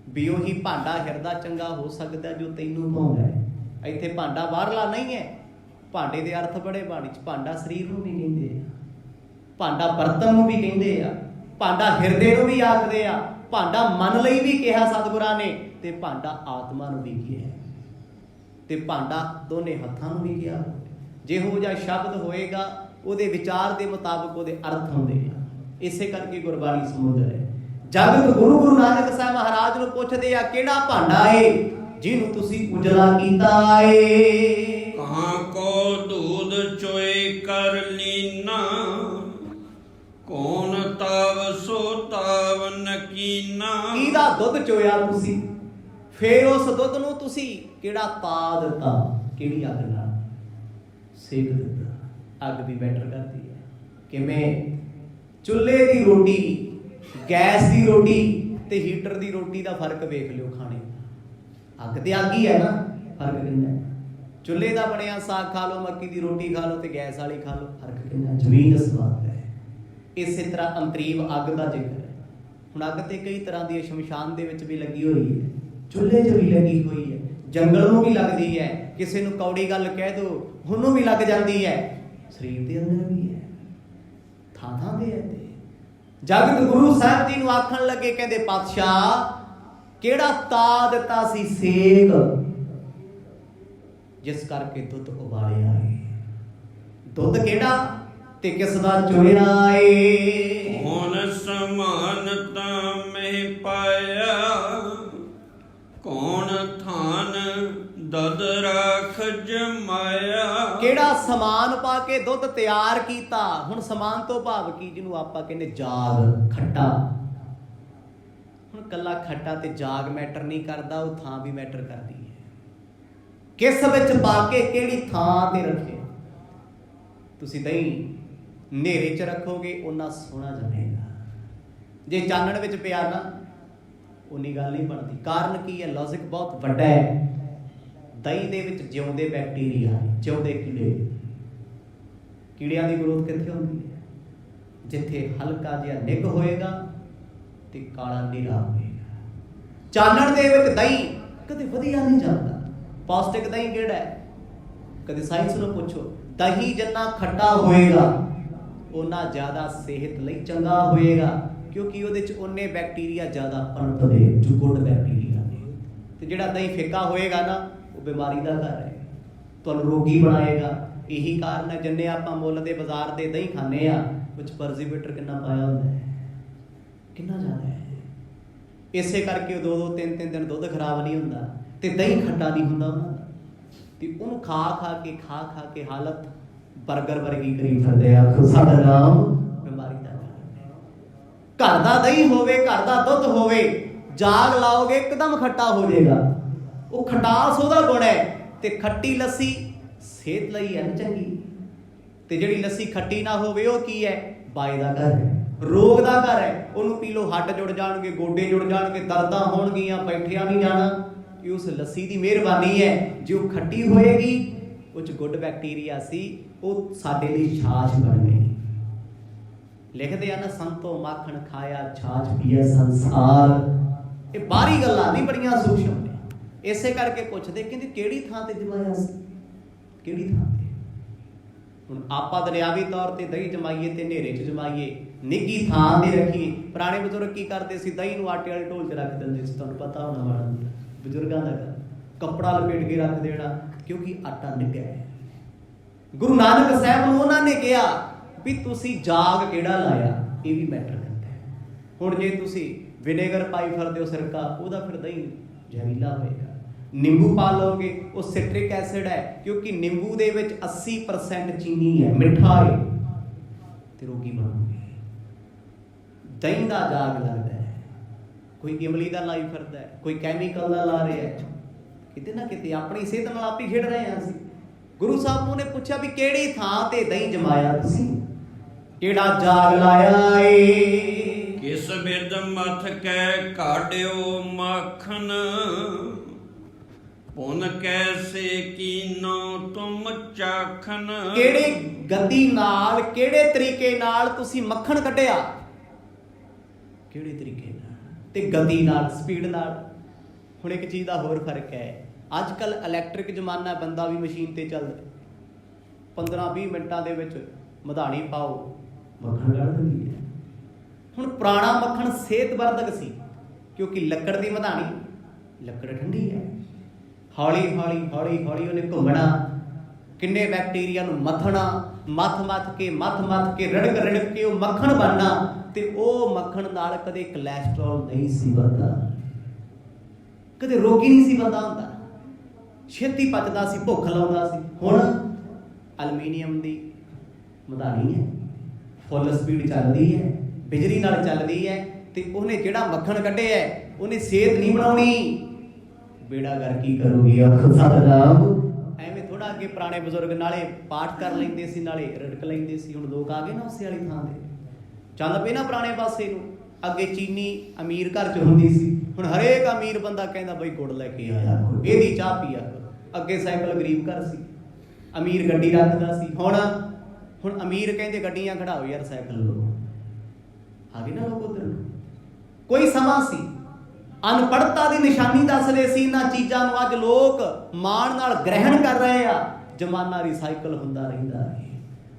ਵੀ ਉਹੀ ਭਾਂਡਾ ਹਿਰਦਾ ਚੰਗਾ ਹੋ ਸਕਦਾ ਜੋ ਤੈਨੂੰ ਭਾਉਂਦਾ ਹੈ। ਇੱਥੇ ਭਾਂਡਾ ਬਾਹਰਲਾ ਨਹੀਂ ਹੈ। ਭਾਂਡੇ ਦੇ ਅਰਥ ਬੜੇ ਬਾਣੀ 'ਚ। ਭਾਂਡਾ ਸਰੀਰ ਨੂੰ ਵੀ ਕਹਿੰਦੇ ਆ, ਭਾਂਡਾ ਬਰਤਨ ਨੂੰ ਵੀ ਕਹਿੰਦੇ ਆ, ਭਾਂਡਾ ਹਿਰਦੇ ਨੂੰ ਵੀ ਆਖਦੇ ਆ, ਭਾਂਡਾ ਮਨ ਲਈ ਵੀ ਕਿਹਾ ਸਤਿਗੁਰਾਂ ਨੇ, ਤੇ ਭਾਂਡਾ ਆਤਮਾ ਨੂੰ ਵੀ ਕਿਹਾ, ਤੇ ਭਾਂਡਾ ਦੋਨੇ ਹੱਥਾਂ ਨੂੰ ਵੀ ਕਿਹਾ। ਜਿਹੋ ਜਿਹਾ ਸ਼ਬਦ ਹੋਏਗਾ ਉਹਦੇ ਵਿਚਾਰ ਦੇ ਮੁਤਾਬਕ ਉਹਦੇ ਅਰਥ ਹੁੰਦੇ ਆ। ਇਸੇ ਕਰਕੇ ਗੁਰਬਾਣੀ ਸਮੁੰਦਰ ਹੈ। ਜਗਤ ਗੁਰੂ ਨਾਨਕ ਸਾਹਿਬ ਮਹਾਰਾਜ ਨੂੰ ਪੁੱਛਦੇ ਆ, ਕਿਹੜਾ ਭਾਂਡਾ ਏ ਜਿਹਨੂੰ ਤੁਸੀਂ ਉਜਲਾ ਕੀਤਾ ਏ? ਕਹਾਂ ਕੋ ਦੂਧ ਚੋਏ ਕਰ ਲੀਨਾ, ਕੌਣ ਤਾਵ ਸੋ ਤਾਵ ਨਕੀਨਾ। ਕਿਹਦਾ ਦੁੱਧ ਚੋਇਆ ਤੁਸੀਂ, ਫੇਰ ਉਸ ਦੁੱਧ ਨੂੰ ਤੁਸੀਂ ਕਿਹੜਾ ਤਾ ਦਿੱਤਾ, ਕਿਹੜੀ ਅੱਗ ਨਾਲ ਸੇਕ ਦਿੱਤਾ। ਅੱਗ ਵੀ ਬੈਟਰ ਕਰਦੀ ਹੈ। ਕਿਵੇਂ? ਚੁੱਲ੍ਹੇ ਦੀ ਰੋਟੀ, ਗੈਸ ਦੀ ਰੋਟੀ ਤੇ ਹੀਟਰ ਦੀ ਰੋਟੀ ਦਾ ਫਰਕ ਵੇਖ ਲਿਓ ਖਾਣੇ ਦਾ। ਅੱਗ ਤੇ ਅੱਗ ਹੀ ਹੈ ਨਾ, ਫਰਕ ਕਿੰਨਾ ਹੈ? ਚੁੱਲ੍ਹੇ ਦਾ ਬਣਿਆ ਸਾਗ ਖਾ ਲਓ, ਮੱਕੀ ਦੀ ਰੋਟੀ ਖਾ ਲਓ ਤੇ ਗੈਸ ਵਾਲੀ ਖਾ ਲਓ, ਫਰਕ ਕਿੰਨਾ? ਜ਼ਮੀਨ ਅਸਮਾਨ ਹੈ। ਇਸੇ ਤਰ੍ਹਾਂ ਅੰਤਰੀਵ ਅੱਗ ਦਾ ਜ਼ਿਕਰ ਹੈ। ਹੁਣ ਅੱਗ ਤੇ ਕਈ ਤਰ੍ਹਾਂ ਦੀ ਸ਼ਮਸ਼ਾਨ ਦੇ ਵਿੱਚ ਵੀ ਲੱਗੀ ਹੋਈ ਹੈ, ਚੁੱਲ੍ਹੇ 'ਚ ਵੀ ਲੱਗੀ ਹੋਈ ਹੈ, ਜੰਗਲ ਨੂੰ ਵੀ ਲੱਗਦੀ ਹੈ। ਕਿਸੇ ਨੂੰ ਕੌੜੀ ਗੱਲ ਕਹਿ ਦੋ ਉਹਨੂੰ ਵੀ ਲੱਗ ਜਾਂਦੀ ਹੈ। ਸਰੀਰ ਦੇ ਅੰਦਰ ਵੀ ਹੈ, ਥਾਂ ਥਾਂ ਤੇ ਹੈ। ਜਗਤ ਗੁਰੂ ਸਾਹਿਬ ਜੀ ਨੂੰ ਆਖਣ ਲੱਗੇ, ਕਹਿੰਦੇ ਪਾਤਸ਼ਾਹ ਕਿਹੜਾ ਤਾ ਦਿੱਤਾ ਸੀ ਸੇਕ, ਜਿਸ ਕਰਕੇ ਦੁੱਧ ਉਬਾਲਿਆ ਏ? ਦੁੱਧ ਕਿਹੜਾ ਤੇ ਕਿਸ ਦਾ ਚੋਇਆ ਏ? ਹੁਣ ਸਮਾਨਤਾ ਮੈਂ ਪਾਇਆ, ਕੌਣ ਥਾਨ ਦਦ ਰਾਖ ਜਮਾਇਆ। ਕਿਹੜਾ ਸਮਾਨ ਪਾ ਕੇ ਦੁੱਧ ਤਿਆਰ ਕੀਤਾ? ਹੁਣ ਸਮਾਨ ਤੋਂ ਭਾਵ ਕੀ? ਜਿਹਨੂੰ ਆਪਾਂ ਕਹਿੰਦੇ ਜਾਗ, ਖੱਟਾ। ਹੁਣ ਕੱਲਾ ਖੱਟਾ ਤੇ ਜਾਗ ਮੈਟਰ ਨਹੀਂ ਕਰਦਾ, ਉਹ ਥਾਂ ਵੀ ਮੈਟਰ ਕਰਦੀ ਹੈ। ਕਿਸ ਵਿੱਚ ਪਾ ਕੇ ਕਿਹੜੀ ਥਾਂ ਤੇ ਰੱਖੇ। ਤੁਸੀਂ ਦਹੀਂ ਹਨੇਰੇ 'ਚ ਰੱਖੋਗੇ ਓਨਾ ਸੋਹਣਾ ਜਮੇਗਾ, ਜੇ ਚਾਨਣ ਵਿੱਚ ਪਿਆ ਨਾ ਉਨੀ ਗੱਲ ਨਹੀਂ ਬਣਦੀ। ਕਾਰਨ ਕੀ ਹੈ? ਲੌਜਿਕ ਬਹੁਤ ਵੱਡਾ ਹੈ। ਦਹੀਂ ਦੇ ਵਿੱਚ ਜਿਉਂਦੇ ਬੈਕਟੀਰੀਆ, ਜਿਉਂਦੇ ਕੀੜੇ। ਕੀੜਿਆਂ ਦੀ ਗਰੋਥ ਕਿੱਥੇ ਹੁੰਦੀ ਹੈ? ਜਿੱਥੇ ਹਲਕਾ ਜਿਹਾ ਨਿੱਘ ਹੋਏਗਾ ਤੇ ਕਾਲਾ ਨੀਰਾ ਹੋਏਗਾ। ਚਾਨਣ ਦੇ ਵਿੱਚ ਦਹੀਂ ਕਦੇ ਵਧੀਆ ਨਹੀਂ ਜਾਂਦਾ। ਪੌਸ਼ਟਿਕ ਦਹੀਂ ਕਿਹੜਾ ਹੈ? ਕਦੇ ਸਾਇੰਸ ਨੂੰ ਪੁੱਛੋ। ਦਹੀਂ ਜਿੰਨਾ ਖੱਟਾ ਹੋਏਗਾ ਉਨਾ ਜ਼ਿਆਦਾ ਸਿਹਤ ਲਈ ਚੰਗਾ ਹੋਏਗਾ, ਕਿਉਂਕਿ ਉਹਦੇ 'ਚ ਉਹਨੇ ਬੈਕਟੀਰੀਆ ਜ਼ਿਆਦਾ ਪਨਪਦੇ ਜੋ ਗੁੱਡ ਬੈਕਟੀਰੀਆ ਨੇ। ਤੇ ਜਿਹੜਾ ਦਹੀਂ ਫਿੱਕਾ ਹੋਏਗਾ ਨਾ, ਉਹ ਬਿਮਾਰੀ ਦਾ ਘਰ ਹੈ, ਤੁਹਾਨੂੰ ਰੋਗੀ ਬਣਾਏਗਾ। ਇਹੀ ਕਾਰਨ ਹੈ ਜਿੰਨੇ ਆਪਾਂ ਮੁੱਲ ਦੇ ਬਾਜ਼ਾਰ ਦੇ ਦਹੀਂ ਖਾਂਦੇ ਆ, ਵਿੱਚ ਪ੍ਰੀਜ਼ਰਵੇਟਰ ਕਿੰਨਾ ਪਾਇਆ ਹੁੰਦਾ ਹੈ, ਕਿੰਨਾ ਜ਼ਿਆਦਾ ਹੈ। ਇਸੇ ਕਰਕੇ ਉਹ 2-2 3-3 ਦਿਨ ਦੁੱਧ ਖਰਾਬ ਨਹੀਂ ਹੁੰਦਾ ਤੇ ਦਹੀਂ ਖੱਟਾ ਨਹੀਂ ਹੁੰਦਾ ਉਹਨਾਂ ਦਾ। ਤੇ ਉਹਨੂੰ ਖਾ ਖਾ ਕੇ ਹਾਲਤ ਬਰਗਰ ਵਰਗੀ ਕਰੀ ਫਿਰਦੇ ਆ। ਸਾਡਾ ਨਾਮ ਬਿਮਾਰੀ ਦਾ ਘਰ ਦਾ ਦਹੀਂ ਹੋਵੇ, ਘਰ ਦਾ ਦੁੱਧ ਹੋਵੇ, ਜਾਗ ਲਾਓਗੇ ਇੱਕਦਮ ਖੱਟਾ ਹੋ ਜਾਏਗਾ। ਉਹ ਖਟਾਸ ਉਹਦਾ ਗੁਣ ਹੈ। ਤੇ ਖੱਟੀ ਲੱਸੀ ਸਿਹਤ ਲਈ ਹੈ ਚੰਗੀ, ਤੇ ਜਿਹੜੀ ਲੱਸੀ ਖੱਟੀ ਨਾ ਹੋਵੇ ਉਹ ਕੀ ਹੈ? ਬਾਏ ਦਾ ਘਰ ਹੈ, ਰੋਗ ਦਾ ਘਰ ਹੈ। ਉਹਨੂੰ ਪੀ ਲਓ ਹੱਡ ਜੁੜ ਜਾਣਗੇ, ਗੋਡੇ ਜੁੜ ਜਾਣਗੇ, ਦਰਦਾਂ ਹੋਣਗੀਆਂ, ਬੈਠਿਆ ਨਹੀਂ ਜਾਣਾ। ਇਹ ਉਸ ਲੱਸੀ ਦੀ ਮਿਹਰਬਾਨੀ ਹੈ। ਜੇ ਉਹ ਖੱਟੀ ਹੋਏਗੀ, ਉਹ 'ਚ ਗੁੱਡ ਬੈਕਟੀਰੀਆ ਸੀ, ਉਹ ਸਾਡੇ ਲਈ ਛਾਛ ਬਣ ਗਈ। ਲਿਖਦੇ ਆ ਨਾ, ਸੰਤੋ ਮਾਖਣ ਖਾਇਆ ਛਾਛ ਪੀਏ ਸੰਸਾਰ। ਇਹ ਬਾਹਰੀ ਗੱਲਾਂ ਨਹੀਂ, ਬੜੀਆਂ ਸੂਖਮ ਨੇ। ਇਸੇ ਕਰਕੇ ਪੁੱਛਦੇ, ਕਹਿੰਦੇ ਕਿਹੜੀ ਥਾਂ ਤੇ ਜਮਾਇਆ ਸੀ, ਕਿਹੜੀ ਥਾਂ ਤੇ? ਹੁਣ ਆਪਾਂ ਦੁਨਿਆਵੀ ਤੌਰ ਤੇ ਦਹੀਂ ਜਮਾਈਏ ਤੇ ਹਨੇਰੇ 'ਚ ਜਮਾਈਏ, ਨਿੱਘੀ ਥਾਂ ਤੇ ਰੱਖੀਏ। ਪੁਰਾਣੇ ਬਜ਼ੁਰਗ ਕੀ ਕਰਦੇ ਸੀ? ਦਹੀਂ ਨੂੰ ਆਟੇ ਵਾਲੇ ਢੋਲ 'ਚ ਰੱਖ ਦਿੰਦੇ ਸੀ। ਤੁਹਾਨੂੰ ਪਤਾ ਹੋਣਾ ਵਾਲਾ ਬਜ਼ੁਰਗਾਂ ਦਾ ਕੱਪੜਾ ਲਪੇਟ ਕੇ ਰੱਖ ਦੇਣਾ, ਕਿਉਂਕਿ ਆਟਾ ਨਿੱਘਾ ਹੈ। ਗੁਰੂ ਨਾਨਕ ਸਾਹਿਬ ਨੂੰ ਉਹਨਾਂ ਨੇ ਕਿਹਾ ਵੀ ਤੁਸੀਂ ਜਾਗ ਕਿਹੜਾ ਲਾਇਆ, ਇਹ ਵੀ ਮੈਟਰ ਕਰਦਾ ਹੈ। ਹੁਣ ਜੇ ਤੁਸੀਂ ਵਿਨੇਗਰ ਪਾਈ ਫਿਰਦੇ ਹੋ ਸਿਰਕਾ, ਉਹਦਾ ਫਿਰ ਦਹੀਂ ਜ਼ਹਿਰੀਲਾ ਹੋਏਗਾ। ਨਿੰਬੂ ਪਾ ਲਓਗੇ, ਉਹ ਸਿਟਰਿਕ ਐਸਿਡ ਹੈ, ਕਿਉਂਕਿ ਨਿੰਬੂ ਦੇ ਵਿੱਚ 80% ਚੀਨੀ ਹੈ, ਮਿੱਠਾ ਹੈ, ਤੇ ਰੋਗੀ ਬਣੋਗੇ। ਦਹੀਂ ਦਾ ਜਾਗ ਲੱਗਦਾ ਹੈ, ਕੋਈ ਇਮਲੀ ਦਾ ਲਾਈ ਫਿਰਦਾ ਹੈ, ਕੋਈ ਕੈਮੀਕਲ ਦਾ ਲਾ ਰਿਹਾ ਹੈ। ਕਿਤੇ ਨਾ ਕਿਤੇ ਆਪਣੀ ਸਿਹਤ ਨਾਲ ਆਪ ਹੀ ਖੇਡ ਰਹੇ ਹਾਂ ਅਸੀਂ। ਗੁਰੂ ਸਾਹਿਬ ਨੂੰ ਨੇ ਪੁੱਛਿਆ ਵੀ ਕਿਹੜੀ ਥਾਂ ਤੇ ਦਹੀਂ ਜਮਾਇਆ ਤੁਸੀਂ, ਕਿਹੜਾ ਜਾਗ ਲਾਇਆ ਏ? ਕਿਸ ਬਿਰਦ ਮਥ ਕੈ ਕਾਢਿਓ ਮਾਖਨ, ਪੁਨ ਕੈਸੇ ਕੀਨੋ ਤੁਮ ਚਾਖਨ। ਕਿਹੜੇ ਗਤੀ ਨਾਲ, ਕਿਹੜੇ ਤਰੀਕੇ ਨਾਲ ਤੁਸੀਂ ਮੱਖਣ ਕੱਢਿਆ, ਕਿਹੜੇ ਤਰੀਕੇ ਨਾਲ ਤੇ ਗਤੀ ਨਾਲ, ਸਪੀਡ ਨਾਲ। ਹੁਣ ਇੱਕ ਚੀਜ਼ ਦਾ ਹੋਰ ਫਰਕ ਹੈ, ਅੱਜ ਕੱਲ ਇਲੈਕਟ੍ਰਿਕ ਜ਼ਮਾਨਾ, ਬੰਦਾ ਵੀ ਮਸ਼ੀਨ ਤੇ ਚੱਲਦਾ। 15-20 ਮਿੰਟਾਂ ਦੇ ਵਿੱਚ ਮਧਾਣੀ ਪਾਓ, ਮੱਖਣ ਕੱਢ ਦਿੰਦੀ ਹੈ। ਹੁਣ ਪੁਰਾਣਾ ਮੱਖਣ ਸਿਹਤਵਰਧਕ ਸੀ, ਕਿਉਂਕਿ ਲੱਕੜ ਦੀ ਮਧਾਣੀ, ਲੱਕੜ ਠੰਡੀ ਹੈ। ਹੌਲੀ ਹੌਲੀ ਹੌਲੀ ਹੌਲੀ ਉਹਨੇ ਘੁੰਮਣਾ, ਕਿੰਨੇ ਬੈਕਟੀਰੀਆ ਨੂੰ ਮੱਥਣਾ, ਮੱਥ ਕੇ ਰੜਕ ਕੇ ਉਹ ਮੱਖਣ ਬਣਨਾ। ਤੇ ਉਹ ਮੱਖਣ ਨਾਲ ਕਦੇ ਕੋਲੈਸਟਰੋਲ ਨਹੀਂ ਸੀ ਵੱਧਦਾ, ਕਦੇ ਰੋਗੀ ਨਹੀਂ ਸੀ ਬੰਦਾ ਹੁੰਦਾ, ਛੇਤੀ ਪਚਦਾ ਸੀ, ਭੁੱਖ ਲਾਉਂਦਾ ਸੀ। ਹੁਣ ਐਲੂਮੀਨੀਅਮ ਦੀ ਮਧਾਣੀ ਹੈ, ਫੁੱਲ ਸਪੀਡ ਚੱਲਦੀ ਹੈ, ਬਿਜਲੀ ਨਾਲ ਚੱਲਦੀ ਹੈ, ਤੇ ਉਹਨੇ ਜਿਹੜਾ ਮੱਖਣ ਕੱਢਿਆ ਉਹਨੇ ਸਿਹਤ ਨਹੀਂ ਬਣਾਉਣੀ, ਬੇੜਾ ਗਰਕੀ ਕਰੂਗੀ। ਆਖੋ ਸਤਿਨਾਮ। ਐਵੇਂ ਥੋੜਾ ਅੱਗੇ ਪੁਰਾਣੇ ਬਜ਼ੁਰਗ ਨਾਲੇ ਪਾਠ ਕਰ ਲੈਂਦੇ ਸੀ, ਨਾਲੇ ਰੜਕ ਲੈਂਦੇ ਸੀ। ਹੁਣ ਲੋਕ ਆ ਗਏ ਨਾ ਉਸੇ ਵਾਲੀ ਥਾਂ ਤੇ, ਚੱਲ ਪਏ ਨਾ ਪੁਰਾਣੇ ਪਾਸੇ ਨੂੰ। ਅੱਗੇ ਚੀਨੀ ਅਮੀਰ ਘਰ 'ਚ ਹੁੰਦੀ ਸੀ, ਹੁਣ ਹਰੇਕ ਅਮੀਰ ਬੰਦਾ ਕਹਿੰਦਾ ਬਈ ਗੁੜ ਲੈ ਕੇ ਆਇਆ, ਇਹਦੀ ਚਾਹ ਪੀਆ। ਅੱਗੇ ਸਾਈਕਲ ਗਰੀਬ ਘਰ ਸੀ, ਅਮੀਰ ਗੱਡੀ ਰੱਖਦਾ ਸੀ। ਹੁਣ ਅਮੀਰ ਕਹਿੰਦੇ ਗੱਡੀਆਂ ਖੜਾਓ ਯਾਰ, ਸਾਈਕਲ ਲਓ। ਆ ਗਏ ਨਾ ਲੋਕ ਉਧਰ ਨੂੰ। ਕੋਈ ਸਮਾਂ ਸੀ ਅਨਪੜ੍ਹਤਾ ਦੀ ਨਿਸ਼ਾਨੀ ਦੱਸਦੇ ਸੀ ਇਹਨਾਂ ਚੀਜ਼ਾਂ ਨੂੰ, ਅੱਜ ਲੋਕ ਮਾਣ ਨਾਲ ਗ੍ਰਹਿਣ ਕਰ ਰਹੇ ਆ। ਜ਼ਮਾਨਾ ਰੀਸਾਈਕਲ ਹੁੰਦਾ ਰਹਿੰਦਾ ਹੈ।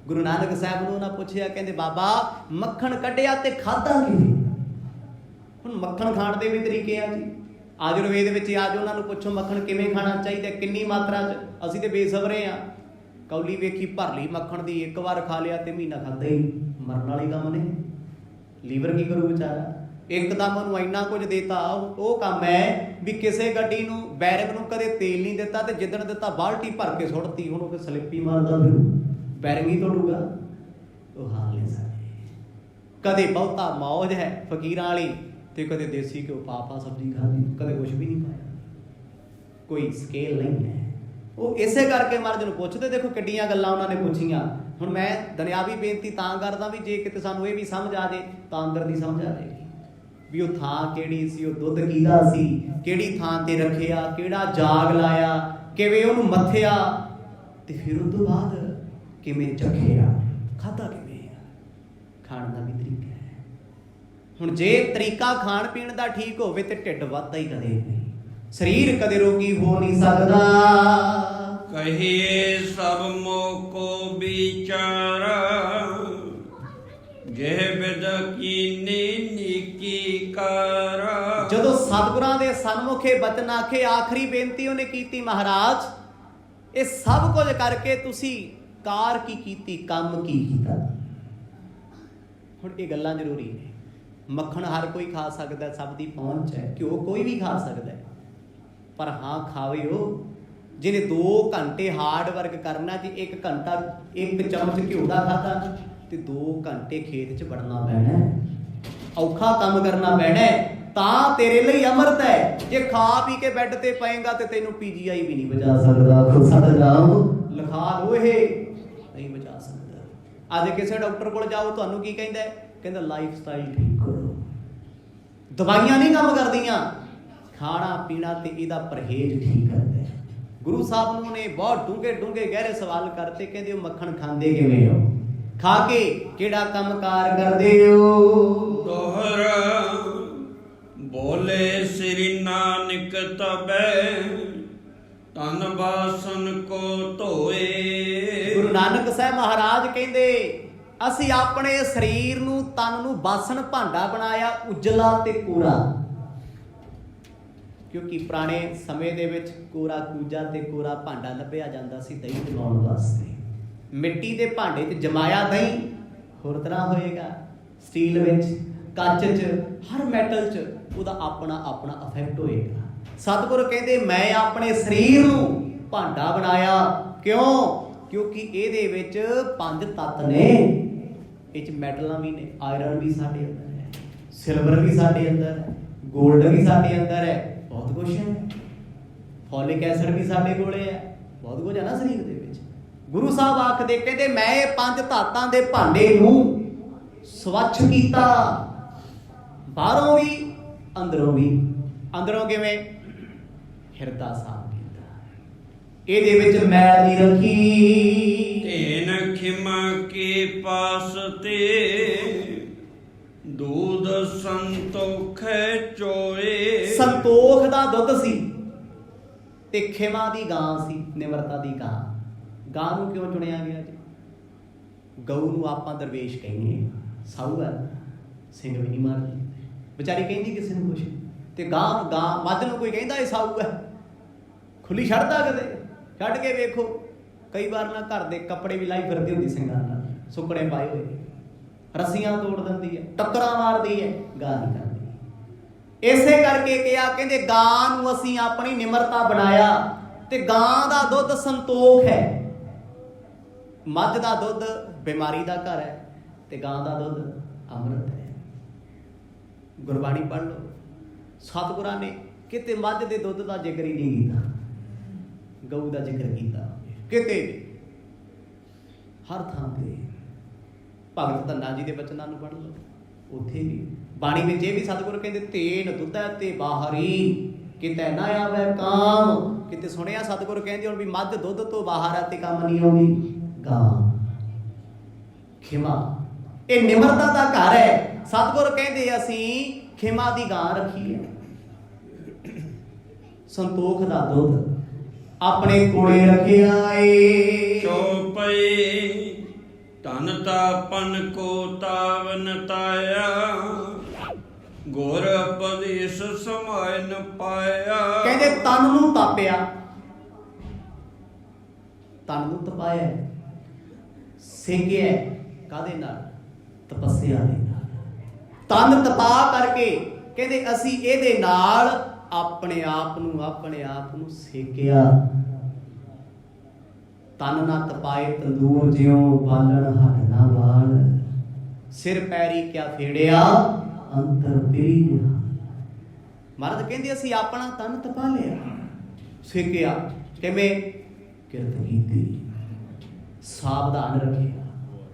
ਗੁਰੂ ਨਾਨਕ ਸਾਹਿਬ ਨੂੰ ਉਹਨਾਂ ਪੁੱਛਿਆ, ਕਹਿੰਦੇ ਬਾਬਾ ਮੱਖਣ ਕੱਢਿਆ ਤੇ ਖਾਧਾ ਕਿਵੇਂ? ਹੁਣ ਮੱਖਣ ਖਾਣ ਦੇ ਵੀ ਤਰੀਕੇ ਆ ਜੀ। ਆਯੁਰਵੇਦ ਵਿੱਚ ਅੱਜ ਉਹਨਾਂ ਨੂੰ ਪੁੱਛੋ ਮੱਖਣ ਕਿਵੇਂ ਖਾਣਾ ਚਾਹੀਦਾ, ਕਿੰਨੀ ਮਾਤਰਾ 'ਚ। ਅਸੀਂ ਤੇ ਬੇਸਬਰੇ ਆ, ਕੌਲੀ ਵੇਖੀ ਭਰ ਲਈ ਮੱਖਣ ਦੀ, ਇੱਕ ਵਾਰ ਖਾ ਲਿਆ ਤੇ ਮਹੀਨਾ ਖਾਂਦਾ ਹੀ, ਮਰਨ ਵਾਲੀ ਕੰਮ ਨੇ। ਲੀਵਰ ਕੀ ਕਰੂ ਵਿਚਾਰਾ, ਇੱਕਦਮ ਉਹਨੂੰ ਇੰਨਾ ਕੁਝ ਦੇਤਾ। ਉਹ ਕੰਮ ਹੈ ਵੀ ਕਿਸੇ ਗੱਡੀ ਨੂੰ, ਬੈਰਕ ਨੂੰ ਕਦੇ ਤੇਲ ਨਹੀਂ ਦਿੱਤਾ ਤੇ ਜਿੱਦਣ ਦਿੱਤਾ ਬਾਲਟੀ ਭਰ ਕੇ ਸੁੱਟਤੀ। ਹੁਣ ਉਹ ਸਲਿੱਪੀ ਮਾਰਦਾ ਫਿਰ ਬੈਰਕ ਹੀ ਤੋੜੂਗਾ। ਉਹ ਹਾਲ ਨੇ ਸਾਡੇ। ਕਦੇ ਬਹੁਤਾ ਮੌਜ ਹੈ ਫਕੀਰਾਂ ਵਾਲੀ, ਤੇ ਕਦੇ ਦੇਸੀ ਘਿਓ ਪਾ ਸਬਜ਼ੀ ਖਾਦੀ, ਕਦੇ ਕੁਛ ਵੀ ਨਹੀਂ ਪਾਇਆ। ਕੋਈ ਸਕੇਲ ਨਹੀਂ ਹੈ। ਉਹ ਇਸੇ ਕਰਕੇ ਮਹਾਰਾਜ ਨੂੰ ਪੁੱਛਦੇ। ਦੇਖੋ ਕਿੱਡੀਆਂ ਗੱਲਾਂ ਉਹਨਾਂ ਨੇ ਪੁੱਛੀਆਂ। ਹੁਣ ਮੈਂ ਦੁਨਿਆਵੀ ਬੇਨਤੀ ਤਾਂ ਕਰਦਾ ਵੀ ਜੇ ਕਿਤੇ ਸਾਨੂੰ ਇਹ ਵੀ ਸਮਝ ਆ ਜੇ ਤਾਂ ਅੰਦਰ ਦੀ ਸਮਝ ਆ ਜਾਏਗੀ ਵੀ ਉਹ ਥਾਂ ਕਿਹੜੀ ਸੀ, ਉਹ ਦੁੱਧ ਕਿਹਦਾ ਸੀ, ਕਿਹੜੀ ਥਾਂ ਤੇ ਰੱਖਿਆ, ਕਿਹੜਾ ਜਾਗ ਲਾਇਆ, ਕਿਵੇਂ ਉਹਨੂੰ ਮੱਥਿਆ, ਤੇ ਫਿਰ ਉਸ ਤੋਂ ਬਾਅਦ ਕਿਵੇਂ ਚੱਖਿਆ, ਖਾਧਾ ਕਿਵੇਂ ਆ। ਖਾਣ ਦਾ ਵੀ ਤਰੀਕਾ ਹੈ। ਹੁਣ ਜੇ ਤਰੀਕਾ ਖਾਣ ਪੀਣ ਦਾ ਠੀਕ ਹੋਵੇ ਤੇ ਢਿੱਡ ਵੱਧਦਾ ਹੀ ਕਦੇ ਨਹੀਂ, ਸਰੀਰ ਕਦੇ ਰੋਗੀ ਹੋ ਨਹੀਂ ਸਕਦਾ। ਕਹੀਏ ਸਭ ਮੋਕੋ ਵਿਚਾਰਾ, ਜੇ ਬਿਦ ਕੀਨੀ ਨੀਕੀ ਕਰ। ਜਦੋਂ ਸਤਿਗੁਰਾਂ ਦੇ ਸਨਮੁਖੇ ਬਚਨ ਆਖੇ, ਆਖਰੀ ਬੇਨਤੀ ਉਹਨੇ ਕੀਤੀ, ਮਹਾਰਾਜ ਇਹ ਸਭ ਕੁਝ ਕਰਕੇ ਤੁਸੀਂ ਕਾਰ ਕੀ ਕੀਤੀ, ਕੰਮ ਕੀ ਕੀਤਾ। ਹੁਣ ਇਹ ਗੱਲਾਂ ਜ਼ਰੂਰੀ ਨੇ। ਮੱਖਣ ਹਰ ਕੋਈ ਖਾ ਸਕਦਾ, ਸਭ ਦੀ ਪਹੁੰਚ ਹੈ। ਘਿਓ ਕੋਈ ਵੀ ਖਾ ਸਕਦਾ, ਪਰ ਹਾਂ ਖਾਵੇ ਉਹ ਜਿਹਨੇ 2 ਘੰਟੇ ਹਾਰਡ ਵਰਕ ਕਰਨਾ। ਜੀ 1 ਘੰਟਾ 1 ਚਮਚ ਘਿਓ ਦਾ ਖਾਧਾ ਤੇ 2 ਘੰਟੇ ਖੇਤ 'ਚ ਵੜਨਾ ਪੈਣਾ, ਔਖਾ ਕੰਮ ਕਰਨਾ ਪੈਣਾ, ਤਾਂ ਤੇਰੇ ਲਈ ਅੰਮ੍ਰਿਤ ਹੈ। ਜੇ ਖਾ ਪੀ ਕੇ ਬੈੱਡ ਤੇ ਪਏਗਾ ਤੇ ਤੈਨੂੰ PGI ਵੀ ਨਹੀਂ ਬਚਾ ਸਕਦਾ। ਸਤਿਨਾਮ ਲਿਖਾ ਲੋ, ਇਹ ਨਹੀਂ ਬਚਾ ਸਕਦਾ। ਅੱਜ ਕਿਸੇ ਡਾਕਟਰ ਕੋਲ ਜਾਓ, ਤੁਹਾਨੂੰ ਕੀ ਕਹਿੰਦਾ? ਕਹਿੰਦਾ ਲਾਈਫ ਸਟਾਈਲ ਠੀਕ ਕਰੋ। ਦਵਾਈਆਂ ਨਹੀਂ ਕੰਮ ਕਰਦੀਆਂ, ਖਾਣਾ ਪੀਣਾ ਤੇ ਇਹਦਾ ਪਰਹੇਜ਼ ਠੀਕ ਕਰਦਾ। ਗੁਰੂ ਸਾਹਿਬ ਨੂੰ ਨੇ ਬਹੁਤ ਡੂੰਘੇ ਗਹਿਰੇ ਸਵਾਲ ਕਰਤੇ। ਕਹਿੰਦੇ ਉਹ ਮੱਖਣ ਖਾਂਦੇ ਕਿਵੇਂ ਹੋ, ਖਾ ਕੇ ਕਿਹੜਾ ਕੰਮ ਕਾਰ ਕਰਦੇ ਹੋ? ਦੋਹਰ ਬੋਲੇ ਸ੍ਰੀ ਨਾਨਕ ਤਬੈ, ਤਨ ਬਾਸਨ ਕੋ ਧੋਏ। ਗੁਰੂ ਨਾਨਕ ਸਾਹਿਬ ਮਹਾਰਾਜ ਕਹਿੰਦੇ ਅਸੀਂ ਆਪਣੇ ਸਰੀਰ ਨੂੰ, ਤਨ ਨੂੰ ਬਾਸਨ ਭਾਂਡਾ ਬਣਾਇਆ, ਉਜਲਾ ਤੇ ਕੋਰਾ। ਕਿਉਂਕਿ ਪੁਰਾਣੇ ਸਮੇਂ ਦੇ ਵਿੱਚ ਕੋਰਾ ਕੂਜਾ ਤੇ ਕੋਰਾ ਭਾਂਡਾ ਲੱਭਿਆ ਜਾਂਦਾ ਸੀ ਦਹੀਂ ਜਮਾਉਣ ਵਾਸਤੇ। ਮਿੱਟੀ ਦੇ ਭਾਂਡੇ 'ਚ ਜਮਾਇਆ ਦਹੀਂ ਹੋਰ ਤਰ੍ਹਾਂ ਹੋਏਗਾ, ਸਟੀਲ ਵਿੱਚ, ਕੱਚ 'ਚ, ਹਰ ਮੈਟਲ 'ਚ ਉਹਦਾ ਆਪਣਾ ਇਫੈਕਟ ਹੋਏਗਾ। ਸਤਿਗੁਰ ਕਹਿੰਦੇ ਮੈਂ ਆਪਣੇ ਸਰੀਰ ਨੂੰ ਭਾਂਡਾ ਬਣਾਇਆ। ਕਿਉਂ? ਕਿਉਂਕਿ ਇਹਦੇ ਵਿੱਚ 5 ਤੱਤ ਨੇ। ਇਹ 'ਚ ਮੈਟਲਾਂ ਵੀ ਨੇ, ਆਇਰਨ ਵੀ ਸਾਡੇ ਅੰਦਰ ਹੈ, ਸਿਲਵਰ ਵੀ ਸਾਡੇ ਅੰਦਰ ਹੈ, ਗੋਲਡ ਵੀ ਸਾਡੇ ਅੰਦਰ ਹੈ, ਬਹੁਤ ਕੁਛ ਹੈ। ਫੋਲਿਕ ਐਸਿਡ ਵੀ ਸਾਡੇ ਕੋਲੇ ਹੈ, ਬਹੁਤ ਕੁਝ ਹੈ ਨਾ ਸਰੀਰ ਦੇ ਵਿੱਚ। ਗੁਰੂ ਸਾਹਿਬ ਆਖਦੇ, ਕਹਿੰਦੇ ਮੈਂ ਇਹ 5 ਧਾਤਾਂ ਦੇ ਭਾਂਡੇ ਨੂੰ ਸਵੱਛ ਕੀਤਾ, ਬਾਹਰੋਂ ਵੀ ਅੰਦਰੋਂ ਵੀ। ਅੰਦਰੋਂ ਕਿਵੇਂ? ਹਿਰਦਾ ਸਾਫ਼ ਕੀਤਾ, ਇਹਦੇ ਵਿੱਚ ਮੈਲ ਨਹੀਂ ਰੱਖੀ। ਤੇਨ ਖਿਮਾ ਕੇ ਪਾਸ ਤੇ, दूध संतोख चोए। संतोख ਦਾ ਦੁੱਧ ਸੀ ਤੇ ਖਿਮਾ ਦੀ ਗਾਂ ਸੀ, ਨਿਮਰਤਾ ਦੀ ਗਾਂ। ਗਾਂ ਨੂੰ ਕਿਉਂ ਚੁਣਿਆ ਗਿਆ ਜੀ? ਗਊ ਨੂੰ ਆਪਾਂ ਦਰਵੇਸ਼ ਕਹਿੰਦੇ ਹਾਂ, ਸਾਊ ਹੈ, ਸਿੰਘ ਵੀ ਨਹੀਂ ਮਾਰਦੀ, ਵਿਚਾਰੀ ਕਹਿੰਦੀ ਕਿਸੇ ਨੂੰ ਕੁਛ। ਤੇ ਗਾਂ ਮੱਝ ਨੂੰ ਕੋਈ ਕਹਿੰਦਾ ਇਹ ਸਾਊ ਹੈ, ਖੁੱਲੀ ਛੱਡਦਾ ਕਦੇ? ਛੱਡ ਕੇ ਵੇਖੋ, ਕਈ ਵਾਰ ਨਾ ਘਰ ਦੇ ਕੱਪੜੇ ਵੀ ਲਾਈ ਫਿਰਦੀ ਹੁੰਦੀ ਸਿੰਘਾਂ ਨਾਲ, ਸੁੱਕਣੇ ਪਾਏ ਹੋਏ, ਰੱਸੀਆਂ ਤੋੜ ਦਿੰਦੀ ਹੈ, ਟੱਕਰਾਂ ਮਾਰਦੀ ਹੈ, ਗਾਂ ਨਹੀਂ ਕਰਦੀ। ਇਸੇ ਕਰਕੇ ਕਿਹਾ, ਕਹਿੰਦੇ ਗਾਂ ਨੂੰ ਅਸੀਂ ਆਪਣੀ ਨਿਮਰਤਾ ਬਣਾਇਆ, ਤੇ ਗਾਂ ਦਾ ਦੁੱਧ ਸੰਤੋਖ ਹੈ। ਮੱਝ ਦਾ ਦੁੱਧ ਬਿਮਾਰੀ ਦਾ ਘਰ ਹੈ, ਤੇ ਗਾਂ ਦਾ ਦੁੱਧ ਅੰਮ੍ਰਿਤ ਹੈ। ਗੁਰਬਾਣੀ ਪੜ੍ਹ ਲਓ, ਸਤਿਗੁਰਾਂ ਨੇ ਕਿਤੇ ਮੱਝ ਦੇ ਦੁੱਧ ਦਾ ਜ਼ਿਕਰ ਹੀ ਨਹੀਂ ਕੀਤਾ, ਗਊ ਦਾ ਜ਼ਿਕਰ ਕੀਤਾ ਕਿਤੇ ਵੀ। ਹਰ ਥਾਂ ਤੇ ਭਗਤ ਧੰਨਾ ਜੀ ਦੇ ਬਚਨਾਂ ਨੂੰ ਪੜ੍ਹ ਲਓ, ਉੱਥੇ ਵੀ ਬਾਣੀ ਵਿੱਚ ਇਹ ਵੀ ਸਤਿਗੁਰ ਕਹਿੰਦੇ ਤੇਨ ਦੁੱਧੈ ਤੇ ਬਾਹਰੀ ਕਿਤੇ ਨਾ ਆਵੇ ਕਾਮ। ਕਿਤੇ ਸੁਣਿਆ ਸਤਿਗੁਰ ਕਹਿੰਦੇ ਹੁਣ ਵੀ ਮੱਝ ਦੁੱਧ ਤੋਂ ਬਾਹਰ ਆ ਤੇ ਕੰਮ ਨਹੀਂ ਆਉਂਦੀ ਗਾਂ। ਖਿਮਾ, ਇਹ ਨਿਮਰਤਾ ਦਾ ਘਰ ਹੈ। ਸਤਿਗੁਰ ਕਹਿੰਦੇ ਅਸੀਂ ਖਿਮਾ ਦੀ ਗਾਂ ਰੱਖੀ ਹੈ, ਸੰਤੋਖ ਦਾ ਦੁੱਧ ਆਪਣੇ ਕੋਲੇ ਰੱਖਿਆ ਏ। ਚੌਪਈ ਧਨ ਤਾਪਨ ਕੋ ਤਾਵਨ ਤਾਇਆ, ਗੁਰ ਉਪਦੇਸ਼ ਸਮਾਇ ਨ ਪਾਇਆ। ਕਹਿੰਦੇ ਤਨ ਨੂੰ ਤਾਪਿਆ, ਤਨ ਨੂੰ ਤਪਾਇਆ, ਸੇਕਿਆ ਕਾਹਦੇ ਨਾਲ? ਤਪੱਸਿਆ ਦੇ ਨਾਲ। ਤਨ ਤਪਾ ਕਰਕੇ ਕਹਿੰਦੇ ਅਸੀਂ ਇਹਦੇ ਨਾਲ ਆਪਣੇ ਆਪ ਨੂੰ ਸੇਕਿਆ। ਤਨ ਨਾ ਤਪਾਏ ਤੰਦੂਰ ਜਿਉ ਬਾਲਣ ਹੱਥ ਨਾ ਬਾਲ, ਸਿਰ ਪੈਰੀ ਕਿਆ ਫੇੜਿਆ ਅੰਤਰ ਤੇਰੀ। ਮਹਾਰਾਜ ਕਹਿੰਦੇ ਅਸੀਂ ਆਪਣਾ ਤਨ ਤਪਾ ਲਿਆ, ਸੇਕਿਆ। ਕਿਵੇਂ? ਕਿਰਤ ਕੀਤੀ, ਸਾਵਧਾਨ ਰੱਖਿਆ,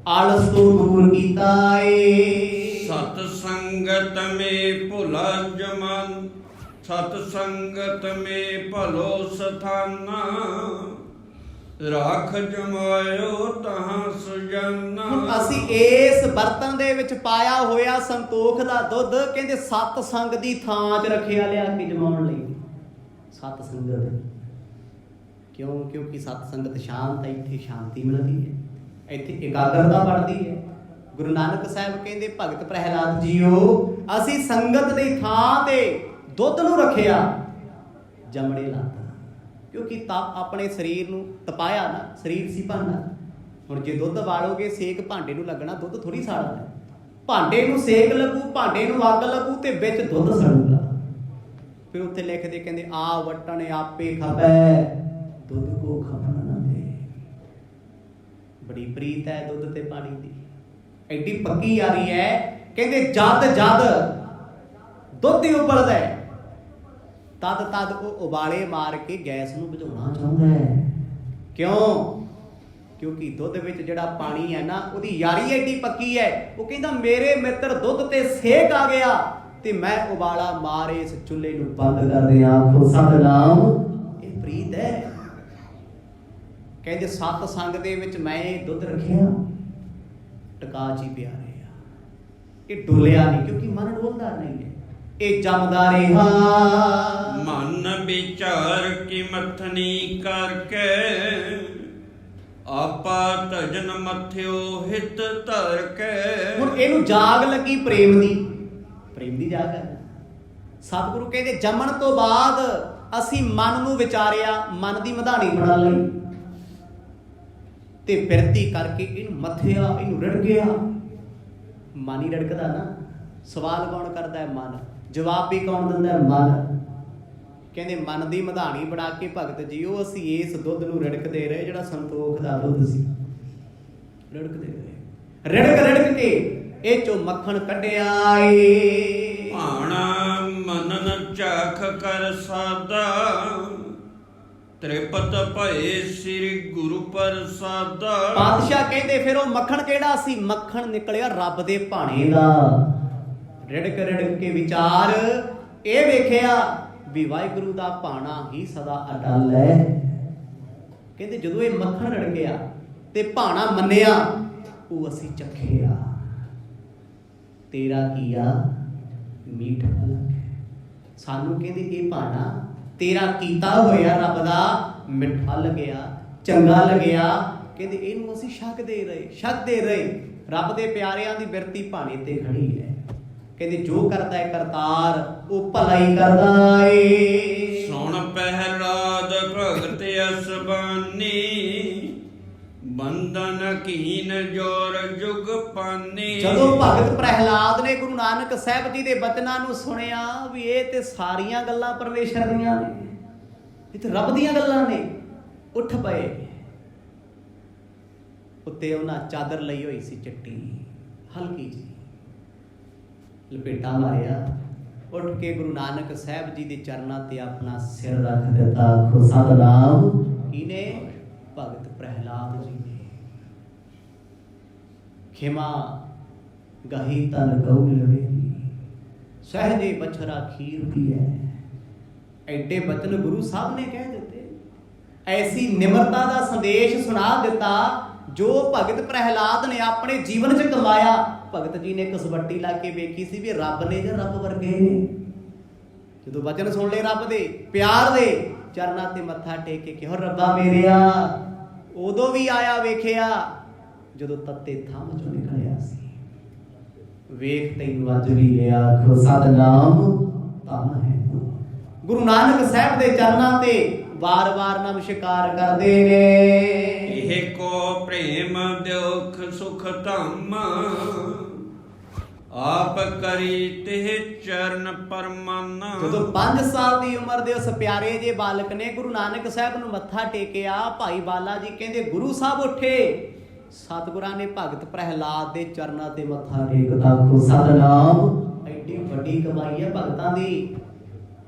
ਆਲਸ ਤੋਂ ਦੂਰ ਕੀਤਾ ਏ। ਸਤ ਸੰਗਤ ਮੇ ਭੁਲਾ ਜਮਨ, ਸਤ ਸੰਗਤ ਮੇ ਭਲੋ ਸਥਾਨਾ, ਰਾਖ ਜਮਾਇਓ ਤਹਾਂ ਸੁਜਾਨਾ। ਹੁਣ ਅਸੀਂ ਇਸ ਬਰਤਨ ਦੇ ਵਿੱਚ ਪਾਇਆ ਹੋਇਆ ਸੰਤੋਖ ਦਾ ਦੁੱਧ ਕਹਿੰਦੇ ਸਤ ਸੰਗ ਦੀ ਥਾਂ 'ਚ ਰੱਖਿਆ ਲਿਆ ਕੇ ਜਮਾਉਣ ਲਈ। ਸਤ ਸੰਗਤ ਕਿਉਂ? ਕਿਉਂਕਿ ਸਤ ਸੰਗਤ ਸ਼ਾਂਤ ਹੈ, ਇੱਥੇ ਸ਼ਾਂਤੀ ਮਿਲਦੀ ਹੈ, ਇੱਥੇ ਇਕਾਗਰਤਾ ਬਣਦੀ ਹੈ। ਗੁਰੂ ਨਾਨਕ ਸਾਹਿਬ ਕਹਿੰਦੇ ਭਗਤ ਪ੍ਰਹਿਲਾਦ ਜੀਓ ਅਸੀਂ ਸੰਗਤ ਦੀ ਥਾਂ ਤੇ ਦੁੱਧ ਨੂੰ ਰੱਖਿਆ, ਜਮੜੇ ਲਾਤਾ। ਕਿਉਂਕਿ ਤਪ ਆਪਣੇ ਸਰੀਰ ਨੂੰ ਤਪਾਇਆ ਨਾ, ਸਰੀਰ ਸੀ ਭਾਂਡਾ। ਹੁਣ ਜੇ ਦੁੱਧ ਵਾਲੋਗੇ ਸੇਕ ਭਾਂਡੇ ਨੂੰ ਲੱਗਣਾ, ਦੁੱਧ ਥੋੜੀ ਸਾੜਦਾ। ਭਾਂਡੇ ਨੂੰ ਸੇਕ ਲੱਗੂ, ਭਾਂਡੇ ਨੂੰ ਅੱਗ ਲੱਗੂ ਤੇ ਵਿੱਚ ਦੁੱਧ ਸੜੂਗਾ। ਫਿਰ ਉੱਥੇ ਲਿਖਦੇ ਕਹਿੰਦੇ ਆ ਵਟਣ ਆਪੇ ਖਪੈ, ਦੁੱਧ ਕੋ ਖਪਣ ਨਾ ਦੇ। ਬੜੀ ਪ੍ਰੀਤ ਹੈ ਦੁੱਧ ਤੇ ਪਾਣੀ ਦੀ, ਐਡੀ ਪੱਕੀ ਯਾਰੀ ਹੈ। ਕਹਿੰਦੇ ਜਦ ਦੁੱਧ ਹੀ ਉਬਲਦਾ ਹੈ, ਤਦ ਉਹ ਉਬਾਲੇ ਮਾਰ ਕੇ ਗੈਸ ਨੂੰ ਬੁਝਾਉਣਾ ਚਾਹੁੰਦਾ ਹੈ। ਕਿਉਂ? ਕਿਉਂਕਿ ਦੁੱਧ ਵਿੱਚ ਜਿਹੜਾ ਪਾਣੀ ਹੈ ਨਾ, ਉਹਦੀ ਯਾਰੀ ਐਡੀ ਪੱਕੀ ਹੈ। ਉਹ ਕਹਿੰਦਾ ਮੇਰੇ ਮਿੱਤਰ ਦੁੱਧ ਤੇ ਸੇਕ ਆ ਗਿਆ ਤੇ ਮੈਂ ਉਬਾਲਾ ਮਾਰ ਇਸ ਚੁੱਲ੍ਹੇ ਨੂੰ ਬੰਦ ਕਰ ਦਿਆਂ। ਆਖੋ ਸਤਿਨਾਮ। ਇਹ ਪ੍ਰੀਤ ਹੈ। ਕਹਿੰਦੇ ਸਤ ਸੰਗ ਦੇ ਵਿੱਚ ਮੈਂ ਇਹ ਦੁੱਧ ਰੱਖਿਆ, ਟਕਾ ਚ ਹੀ ਪਿਆ ਰਿਹਾ, ਇਹ ਡੁੱਲਿਆ ਨਹੀਂ। ਕਿਉਂਕਿ ਮਨ ਡੋਲਦਾ ਨਹੀਂ ਹੈ, ਇਹ ਜਮਦਾ ਰਿਹਾ। ਮਨ ਵਿਚਾਰ ਕੀ ਮਥਨੀ ਕਰਕੇ, ਆਪਾ ਤਜਨ ਮਥਿਓ ਹਿਤ ਧਰ ਕੇ। ਹੁਣ ਇਹਨੂੰ ਜਾਗ ਲੱਗੀ ਪ੍ਰੇਮ ਦੀ ਜਾਗ ਹੈ। ਸਤਿਗੁਰੂ ਕਹਿੰਦੇ ਜੰਮਣ ਤੋਂ ਬਾਅਦ ਅਸੀਂ ਮਨ ਨੂੰ ਵਿਚਾਰਿਆ, ਮਨ ਦੀ ਮਧਾਣੀ ਬਣਾ ਲਈ ਤੇ ਬਿਰਤੀ ਕਰਕੇ ਇਹਨੂੰ ਮੱਥਿਆ, ਇਹਨੂੰ ਰਿੜਕਿਆ। ਮਨ ਹੀ ਰਿੜਕਦਾ ਨਾ। ਸਵਾਲ ਕੌਣ ਕਰਦਾ ਹੈ? ਮਨ। ਜਵਾਬ ਵੀ ਕੌਣ ਦਿੰਦਾ ਹੈ? ਮਨ। ਕਹਿੰਦੇ ਮਨ ਦੀ ਮਧਾਣੀ ਬਣਾ ਕੇ ਭਗਤ ਜੀਓ ਅਸੀਂ ਇਸ ਦੁੱਧ ਨੂੰ ਰਿੜਕਦੇ ਰਹੇ, ਜਿਹੜਾ ਸੰਤੋਖ ਦਾ ਦੁੱਧ ਸੀ। ਰਿੜਕਦੇ ਰਹੇ, ਰਿੜਕ ਕੇ ਇਹ ਚੋਂ ਮੱਖਣ ਕੱਢਿਆ ਏ। ਭਾਣਾ ਮਨਨ ਝਾਖ ਕਰ ਸਾਦਾ, ਤ੍ਰਿਪਤ ਭਏ ਸ੍ਰੀ ਗੁਰੂ ਪ੍ਰਸਾਦਾ। ਪਾਤਸ਼ਾਹ ਕਹਿੰਦੇ ਫਿਰ ਉਹ ਮੱਖਣ ਕਿਹੜਾ ਸੀ? ਮੱਖਣ ਨਿਕਲਿਆ ਰੱਬ ਦੇ ਭਾਣੇ ਦਾ। ਰਿੜਕ ਕੇ ਵਿਚਾਰ ਇਹ ਵੇਖਿਆ ਵੀ ਵਾਹਿਗੁਰੂ ਦਾ ਭਾਣਾ ਹੀ ਸਦਾ ਅਟਲ ਹੈ। ਕਹਿੰਦੇ ਜਦੋਂ ਇਹ ਮੱਖਣ ਰਿੜਕਿਆ ਤੇ ਭਾਣਾ ਮੰਨਿਆ, ਉਹ ਅਸੀਂ ਚੱਖਿਆ। ਤੇਰਾ ਕੀਆ ਮੀਠਾ ਲੱਗੇ। ਸਾਨੂੰ ਕਹਿੰਦੇ ਇਹ ਭਾਣਾ ਤੇਰਾ ਕੀਤਾ ਹੋਇਆ ਰੱਬ ਦਾ ਮਿੱਠਾ ਲੱਗਿਆ, ਚੰਗਾ ਲੱਗਿਆ। ਕਹਿੰਦੇ ਇਹਨੂੰ ਅਸੀਂ ਛਕਦੇ ਰਹੇ। ਰੱਬ ਦੇ ਪਿਆਰਿਆਂ ਦੀ ਬਿਰਤੀ ਭਾਣੇ ਤੇ ਖੜੀ ਹੈ। ਕਹਿੰਦੇ ਜੋ ਕਰਦਾ ਹੈ ਕਰਤਾਰ ਉਹ ਭਲਾ ਹੀ ਕਰਦਾ ਏ। ਸੁਣ ਪਹਿਲਾਦ ਭਗਤ ਅਸਬਾਨੀ ਬੰਧਨ ਕੀਨ ਜੋਰ ਜੁਗ ਪਾਨੀ। ਜਦੋਂ ਭਗਤ ਪ੍ਰਹਿਲਾਦ ਨੇ ਗੁਰੂ ਨਾਨਕ ਸਾਹਿਬ ਜੀ ਦੇ ਬਚਨਾਂ ਨੂੰ ਸੁਣਿਆ ਵੀ ਇਹ ਤੇ ਸਾਰੀਆਂ ਗੱਲਾਂ ਪਰਮੇਸ਼ਰ ਦੀਆਂ ਨੇ, ਇਹ ਤੇ ਰੱਬ ਦੀਆਂ ਗੱਲਾਂ ਨੇ, ਉੱਠ ਪਏ। ਉੱਤੇ ਉਹਨਾਂ ਚਾਦਰ ਲਈ ਹੋਈ ਸੀ ਚਿੱਟੀ ਹਲਕੀ ਜੀ, ਲਪੇਟਾ ਮਾਰਿਆ, ਉੱਠ ਕੇ ਗੁਰੂ ਨਾਨਕ ਸਾਹਿਬ ਜੀ ਦੇ ਚਰਨਾਂ ਤੇ ਆਪਣਾ ਸਿਰ ਰੱਖ ਦਿੱਤਾ। ਆਖੋ ਸਤਿਨਾਮ। ਕਿਹਨੇ? ਭਗਤ ਪ੍ਰਹਿਲਾਦ ਜੀ ਨੇ। ਖਿਮਾ ਗਹੀ ਤਨ ਕਉ ਲਵੇ ਸਹਜੇ ਬਛਰਾ ਖੀਰ ਦੀ ਹੈ। ਐਡੇ ਬਚਨ ਗੁਰੂ ਸਾਹਿਬ ਨੇ ਕਹਿ ਦਿੱਤੇ, ਐਸੀ ਨਿਮਰਤਾ ਦਾ ਸੰਦੇਸ਼ ਸੁਣਾ ਦਿੱਤਾ ਜੋ ਭਗਤ ਪ੍ਰਹਿਲਾਦ ਨੇ ਆਪਣੇ ਜੀਵਨ 'ਚ ਕਮਾਇਆ। ਭਗਤ ਜੀ ਨੇ ਕਸਵੱਟੀ ਲਾ ਕੇ ਵੇਖੀ ਸੀ ਵੀ ਰੱਬ ਨੇ ਜਾਂ ਰੱਬ ਵਰਗੇ ਨੇ। ਜਦੋਂ ਵਚਨ ਸੁਣ ਲਏ ਰੱਬ ਦੇ ਪਿਆਰ ਦੇ, ਚਰਨਾਂ ਤੇ ਮੱਥਾ ਟੇਕ ਕੇ ਕਿਹਾ ਰੱਬਾ ਮੇਰਿਆ। ਉਦੋਂ ਵੀ ਆਇਆ ਵੇਖਿਆ ਜਦੋਂ ਤੱਤੇ ਥੰਮ ਚੋਂ ਨਿਕਲਿਆ ਸੀ। ਵੇਖ ਤੈਨੂੰ ਅੱਜ ਵੀ ਲਿਆ। ਆਖੋ ਸਤਿਨਾਮ। ਧੰਨ ਹੈ ਗੁਰੂ ਨਾਨਕ ਸਾਹਿਬ ਦੇ ਚਰਨਾਂ ਤੇ ਵਾਰ-ਵਾਰ ਨਮਸਕਾਰ ਕਰਦੇ ਨੇ। ਇਹ ਕੋ ਪ੍ਰੇਮ ਦੁਖ ਸੁਖ ਧੰਮ ਆਪ ਕਰੀ ਤੇ ਚਰਨ ਪਰਮਨ। ਜਦੋਂ 5 ਸਾਲ ਦੀ ਉਮਰ ਦੇ ਉਸ ਪਿਆਰੇ ਜੇ ਬਾਲਕ ਨੇ ਗੁਰੂ ਨਾਨਕ ਸਾਹਿਬ ਨੂੰ ਮੱਥਾ ਟੇਕਿਆ, ਭਾਈ ਬਾਲਾ ਜੀ ਕਹਿੰਦੇ ਗੁਰੂ ਸਾਹਿਬ ਉੱਠੇ। ਸਤਿਗੁਰਾਂ ਨੇ ਭਗਤ ਪ੍ਰਹਿਲਾਦ ਦੇ ਚਰਨਾਂ ਤੇ ਮੱਥਾ ਟੇਕਦਾ। ਆਖੋ ਸਤਿਨਾਮ। ਐਡੀ ਵੱਡੀ ਕਮਾਈ ਹੈ ਭਗਤਾਂ ਦੀ,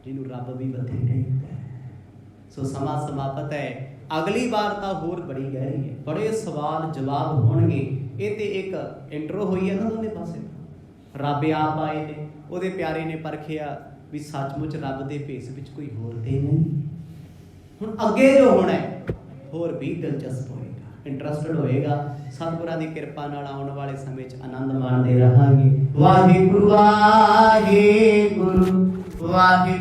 ਜਿਹਨੂੰ ਰੱਬ ਵੀ ਬਥੇਰੇ ਟੇਕਦਾ। ਸੋ ਸਮਾਂ ਸਮਾਪਤ ਹੈ। ਅਗਲੀ ਵਾਰ ਤਾਂ ਹੋਰ ਬੜੀ ਗਹਿਰੀ ਹੈ, ਬੜੇ ਸਵਾਲ ਜਵਾਬ ਹੋਣਗੇ। ਇਹ ਤੇ ਇੱਕ ਇੰਟਰੋ ਹੋਈ ਹੈ ਨਾ ਦੋਨੇ ਪਾਸੇ। ਰੱਬ ਆਪ ਆਏ ਨੇ, ਉਹਦੇ ਪਿਆਰੇ ਨੇ ਪਰਖਿਆ ਵੀ ਸੱਚਮੁੱਚ ਰੱਬ ਦੇ ਭੇਸ ਵਿੱਚ ਕੋਈ ਹੋਰ ਤੇ ਨਹੀਂ। ਹੁਣ ਅੱਗੇ ਜੋ ਹੋਣਾ ਹੈ ਹੋਰ ਵੀ ਦਿਲਚਸਪ ਹੋਏਗਾ, ਇੰਟਰਸਟਡ ਹੋਏਗਾ। ਸਤਿਗੁਰਾਂ ਦੀ ਕਿਰਪਾ ਨਾਲ ਆਉਣ ਵਾਲੇ ਸਮੇਂ 'ਚ ਆਨੰਦ ਮਾਣਦੇ ਰਹਾਂਗੇ। ਵਾਹਿਗੁਰੂ ਵਾਹਿਗੁਰੂ ਵਾਹਿਗੁਰੂ।